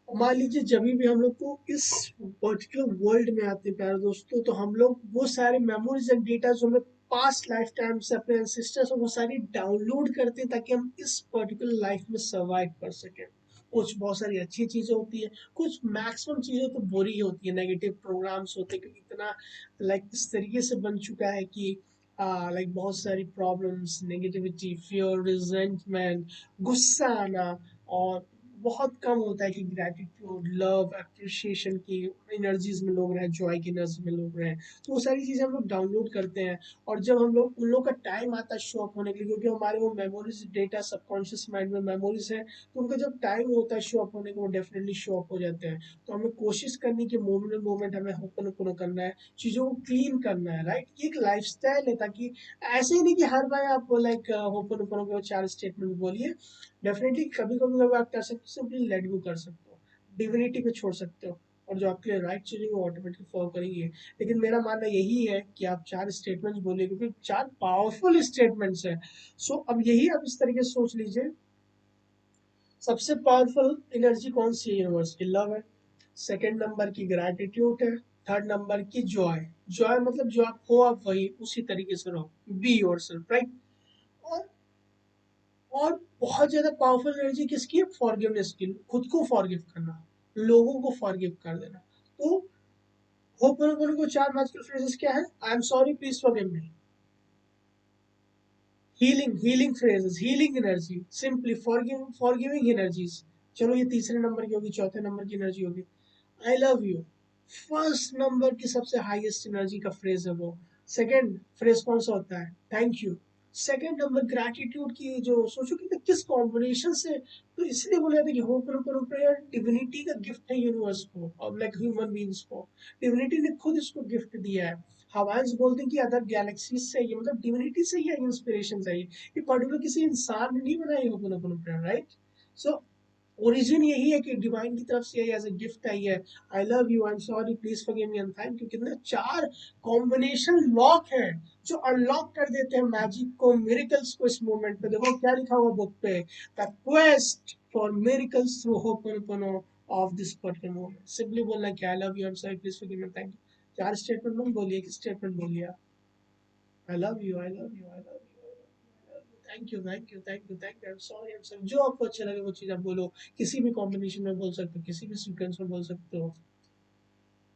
मान लीजिए जब भी हम लोग को इस पर्टिकुलर वर्ल्ड में आते हैं प्यारे दोस्तों, तो हम लोग वो सारे मेमोरीज एंड डेटा जो हमें पास्ट लाइफ टाइम से अपने एंसेस्टर्स, वो सारी डाउनलोड करते हैं ताकि हम इस पर्टिकुलर लाइफ में सर्वाइव कर सकें। कुछ बहुत सारी अच्छी चीजें होती है, कुछ मैक्सिमम चीजें तो बुरी होती है, नेगेटिव प्रोग्राम्स होते हैं, क्योंकि इतना लाइक इस तरीके से बन चुका है कि लाइक बहुत सारी प्रॉब्लम्स, नेगेटिविटी, फियर, रिजेंटमेंट, गुस्सा आना, और बहुत कम होता है कि ग्रैटिट्यूड, लव, अप्रिशिएशन की एनर्जीज में लोग रहे, जॉय की एनर्जी में लोग रहे। तो वो सारी चीज़ें हम लोग डाउनलोड करते हैं, और जब हम लोग उन लोग का टाइम आता है शो अप होने के लिए, क्योंकि हमारे वो मेमोरीज डेटा सबकॉन्शियस माइंड में मेमोरीज है, तो उनका जब टाइम होता है शो अप होने का, वो डेफिनेटली शो अप हो जाते हैं। तो हमें कोशिश करनी कि मोमेंट मोमेंट हमें होपन करना है, चीज़ों को क्लीन करना है, राइट। ये एक लाइफ स्टाइल है, ताकि ऐसे ही नहीं कि हर बार आप लाइक होपन के 4 स्टेटमेंट बोलिए। डेफिनेटली कभी कभी कभी आप कर सकते हो, सिंपली लेट गो कर सकते हो, डिविनिटी पे छोड़ सकते हो, और जो आपके लिए राइट चीजें वो ऑटोमेटिकली फॉलो करेंगे। लेकिन मेरा मानना यही है कि आप 4 स्टेटमेंट्स बोलिए, क्योंकि 4 पावरफुल स्टेटमेंट्स हैं। सो अब यही आप इस तरीके से सोच लीजिए, सबसे पावरफुल एनर्जी कौन सी है यूनिवर्स की? लव है। सेकेंड नंबर की ग्रैटिट्यूड है। थर्ड नंबर की जॉय। जॉय मतलब जो आप हो आप वही उसी तरीके से रहो, बी योर सेल्फ, राइट। और और बहुत ज्यादा पावरफुल एनर्जी किसकी है, फॉरगिवनेस की, खुद को फॉरगिव करना, लोगों को फॉरगिव कर देना। तो होपन को चार मैजिकल फ्रेजेस क्या है, आई am sorry please forgive me, healing phrases, healing energy, simply forgiving energies. चलो ये तीसरे नंबर की होगी, चौथे नंबर की एनर्जी होगी आई लव यू। फर्स्ट नंबर की सबसे हाईएस्ट एनर्जी का फ्रेज है वो। सेकंड फ्रेज कौन सा होता है, thank you. Second number gratitude की, जो सोचो कि किस कॉम्बिनेशन से, तो इसलिए बोला जाता है कि होपन प्रेयर डिविनिटी का गिफ्ट है यूनिवर्स को और लाइक ह्यूमन बींग्स को, डिविनिटी ने खुद इसको गिफ्ट दिया है। हवाइंस बोलते हैं कि अदर गैलेक्सीज से ये मतलब डिविनिटी से ही इंस्पिरेशन है ये पर्टिकुलर किसी इंसान ने नहीं बनाई होपन प्रेयर, राइट। सो ओरिजिन यही है कि डिवाइन की तरफ से एज ए गिफ्ट आई है। आई love you, I am sorry please forgive me and thank you, कितना चार कॉम्बिनेशन लॉक है जो अनलॉक कर देते हैं मैजिक को, मिरेकल्स को। इस मोमेंट पे देखो क्या लिखा हुआ बुक पे, the quest for miracles through होपन of this particular moment. Simply बोलना कि I love you, I am sorry please forgive me thank you. चार स्टेटमेंट में बोलिए, कि स्टेटमेंट बोलिए, I love you, I love you, I love you, thank you, thank you, thank you, thank you, I am sorry, I am sorry, जो आपको अच्छा लगे वो चीज आप बोलो। किसी भी कॉम्बिनेशन में बोल सकते हो, किसी भी सीक्वेंस में बोल सकते हो,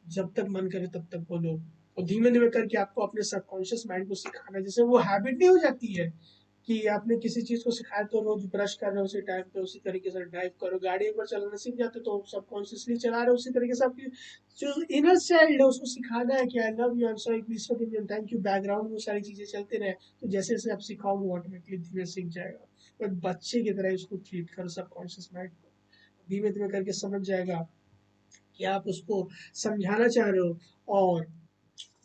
जब तक मन करे तब तक बोलो। और धीमे धीमे करके आपको अपने सबकॉन्शियस माइंड को सिखाना है, जैसे वो हैबिट नहीं हो जाती है कि आपने किसी चीज को सिखाया तो रोज ब्रश कर रहे हो उसी टाइम पे, उसी तरीके से ड्राइव करो, गाड़ी एक बार चलाना सीख जाते तो सबकॉन्शियसली चला रहे हो उसी तरीके से। आपकी जो इनर चाइल्ड है उसको सिखाना है कि I love you, I am sorry please forgive me, thank you, background में वो सारी चीजें चलते रहे, तो जैसे जैसे आप सिखाओ वो ऑटोमेटिकली धीरे सीख जाएगा। बट बच्चे की तरह इसको ट्रीट करो सबकॉन्शियस माइंड को, धीमे धीमे करके समझ जाएगा कि आप उसको समझाना चाह रहे हो, और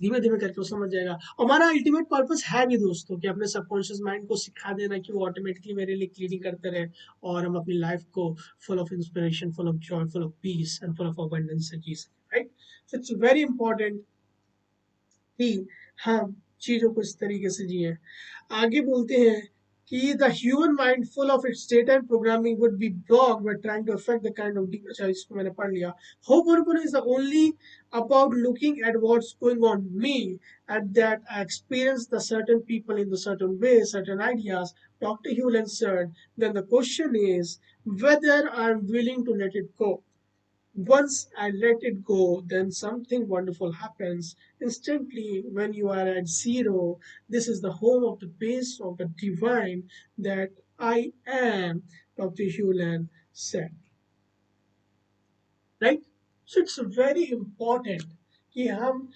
धीमे धीमे करके वो समझ जाएगा। हमारा अल्टीमेट पर्पस है भी दोस्तों कि अपने सबकॉन्शियस माइंड को सिखा देना कि वो ऑटोमेटिकली मेरे लिए क्लीनिंग करते रहे, और हम अपनी लाइफ को full of inspiration, full of Joy, full of peace and full of abundance से जी सके, right. So it's very important कि हम चीजों को इस तरीके से जिए। आगे बोलते हैं कि the human mind full of its data and programming would be blocked by trying to affect the kind of deep, अच्छा इसको मैंने पढ़ लिया। Ho'oponopono is only about looking at what's going on me, at that I experience the certain people in the certain way, certain ideas. Dr. Hewlett said, then the question is whether I'm willing to let it go. Once I let it go, then something wonderful happens. Instantly, when you are at zero, this is the home of the base of the divine that I am, Dr. Hewland said. Right. So it's very important कि हम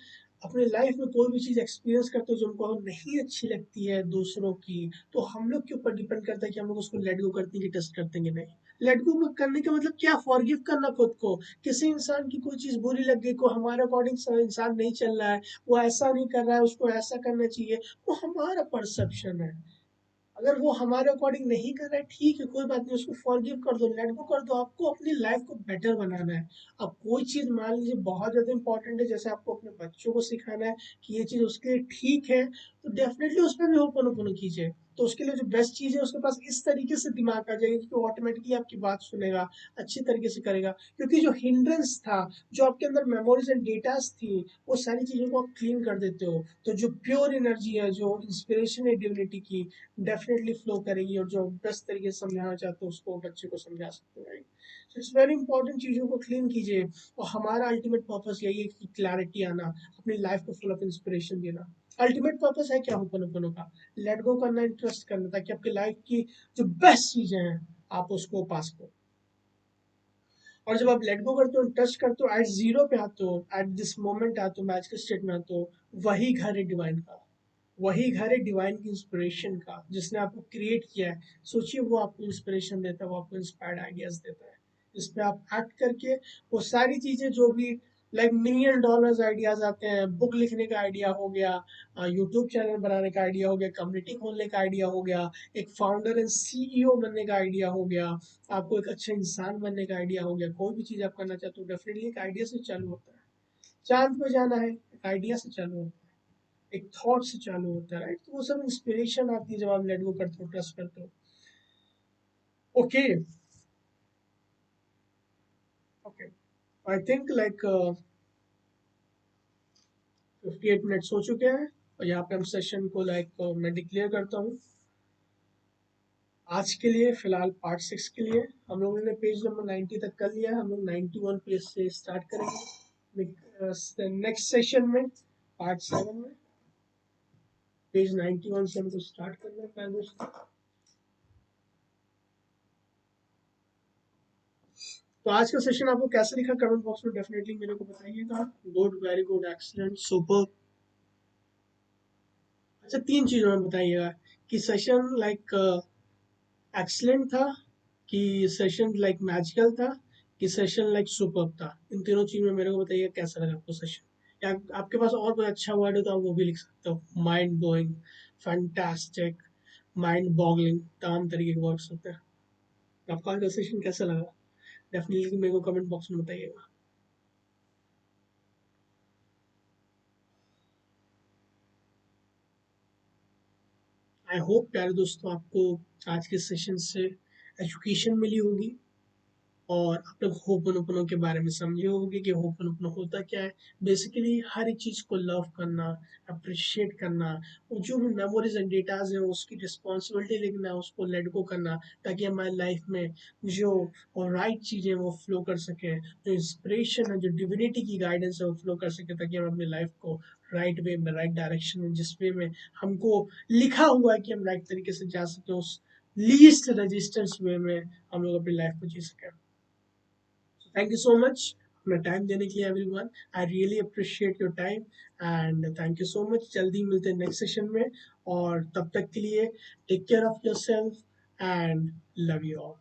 अपने life में कोई भी चीज experience करते हो जो हमको नहीं अच्छी लगती है दूसरों की, तो हम लोग के ऊपर डिपेंड करता है कि हम लोग उसको लेट गो करते हैं कि टेस्ट करते हैं कि नहीं। लेट गो करने का मतलब क्या, फॉरगिव करना खुद को। किसी इंसान की कोई चीज बुरी लग गई, को हमारे अकॉर्डिंग इंसान नहीं चल रहा है, वो ऐसा नहीं कर रहा है, उसको ऐसा करना चाहिए, वो हमारा परसेप्शन है। अगर वो हमारे अकॉर्डिंग नहीं कर रहा है, ठीक है, कोई बात नहीं, उसको फॉरगिव कर दो, लेट गो कर दो। आपको अपनी लाइफ को बेटर बनाना है। अब कोई चीज मान लीजिए बहुत ज्यादा इंपॉर्टेंट है, जैसे आपको अपने बच्चों को सिखाना है कि ये चीज उसके लिए ठीक है, तो डेफिनेटली उस पर भी ओपन ओपन कीजिए। तो उसके लिए जो बेस्ट चीज है उसके पास इस तरीके से दिमाग आ जाएगा कि वो ऑटोमेटिकली आपकी बात सुनेगा, अच्छी तरीके से करेगा। क्योंकि जो हिंड्रेंस था, जो आपके अंदर मेमोरीज एंड डेटास थी, वो सारी चीजों को आप क्लीन कर देते हो, तो जो प्योर एनर्जी है, जो इंस्पिरेशन है डिविनिटी की, डेफिनेटली फ्लो करेगी, और जो बेस्ट तरीके से समझाना चाहते हो उसको बच्चे को समझा सकते हो, right. So it's very important, चीज़ों को क्लीन कीजिए। और हमारा अल्टीमेट पर्पस यही है कि क्लैरिटी आना, अपनी लाइफ को फुल ऑफ इंस्पिरेशन देना। अल्टीमेट पर्पस है क्या होपनोपोनो का, लेट गो करना, इंटरेस्ट करना, ताकि आपकी लाइफ की जो बेस्ट चीजें हैं आप उसको पास करो। और जब आप लेट गो करते हो, टच करते हो, एट जीरो पे आते हो, एट दिस मोमेंट आते हो, मैच के स्टेट में आते हो, वही घर है डिवाइन का, वही घर है डिवाइन की इंस्पिरेशन का, जिसने आपको क्रिएट किया है। सोचिए वो आपको इंस्पिरेशन देता है, वो आपको इंस्पायर्ड आइडियाज देता है, जिस पे आप एक्ट करके वो सारी चीजें जो भी लाइक मिलियन डॉलर्स आइडियाज आते हैं, बुक लिखने का आइडिया हो गया, यूट्यूब चैनल बनाने का आइडिया हो गया, कम्युनिटी खोलने का आइडिया हो गया, एक फाउंडर एंड सीईओ बनने का आइडिया हो गया, आपको एक अच्छा इंसान बनने का आइडिया हो गया, कोई भी चीज आप करना चाहते हो डेफिनेटली एक आइडिया से चालू होता है। चांद पे जाना है, एक आइडिया से चालू होता है, एक थॉट से चालू होता है, राइट। तो वो सब इंस्पिरेशन आती है जब आप लेट गो करते हो, ट्रस्ट करते हो। Okay, okay, I think like 58 minutes हो चुके हैं और यहाँ पे हम सेशन को मैं डिक्लेयर करता हूँ आज के लिए। फिलहाल पार्ट 6 के लिए हम लोगों ने पेज नंबर 90 तक कर लिया है, हम लोग 91 पेज से स्टार्ट करेंगे नेक्स्ट सेशन में, पार्ट 7 में। पेज 91 से हमको स्टार्ट करना है प्यारे दोस्तों। तो आज का सेशन आपको कैसा दिखा कमेंट बॉक्स में डेफिनेटली मेरे को बताइएगा। Good, very good, excellent, super. अच्छा, 3 चीजों में बताइएगा कि सेशन एक्सीलेंट था, कि सेशन मैजिकल था, कि सेशन सुपर था। इन तीनों चीज में मेरे को बताइए कैसा लगा आपको सेशन। या आपके पास और कोई अच्छा वर्ड हो तो आप वो भी लिख सकते हो। Mind blowing, fantastic, mind boggling, तमाम तरीके के वर्ड्स होते हैं। आपका आज का सेशन कैसा लगा डेफिनेटली मेरे को कमेंट बॉक्स में बताइएगा। आई होप प्यारे दोस्तों आपको आज के सेशन से एजुकेशन मिली होगी और आप लोग होपनोपनो के बारे में समझे होंगे कि होपनोपनो होता क्या है। बेसिकली हर एक चीज को लव करना, अप्रिशिएट करना, और जो भी मेमोरीज एंड डेटाज है उसकी रिस्पॉन्सिबिलिटी लेना, उसको लेट गो करना, ताकि हमारी लाइफ में जो और राइट चीजें वो फ्लो कर सके, जो इंस्पिरेशन है, जो डिविनिटी की गाइडेंस है वो फ्लो कर सके, ताकि हम अपनी लाइफ को राइट वे में, राइट डायरेक्शन में, जिस वे में हमको लिखा हुआ है कि हम राइट तरीके से जा सके, उस लीस्ट रेजिस्टेंस वे में हम लोग अपनी लाइफ को जी सकें। थैंक यू सो मच अपना टाइम देने के लिए everyone. I really appreciate your time and thank you so much. जल्दी मिलते हैं नेक्स्ट सेशन में, और तब तक के लिए take care of yourself and love you all.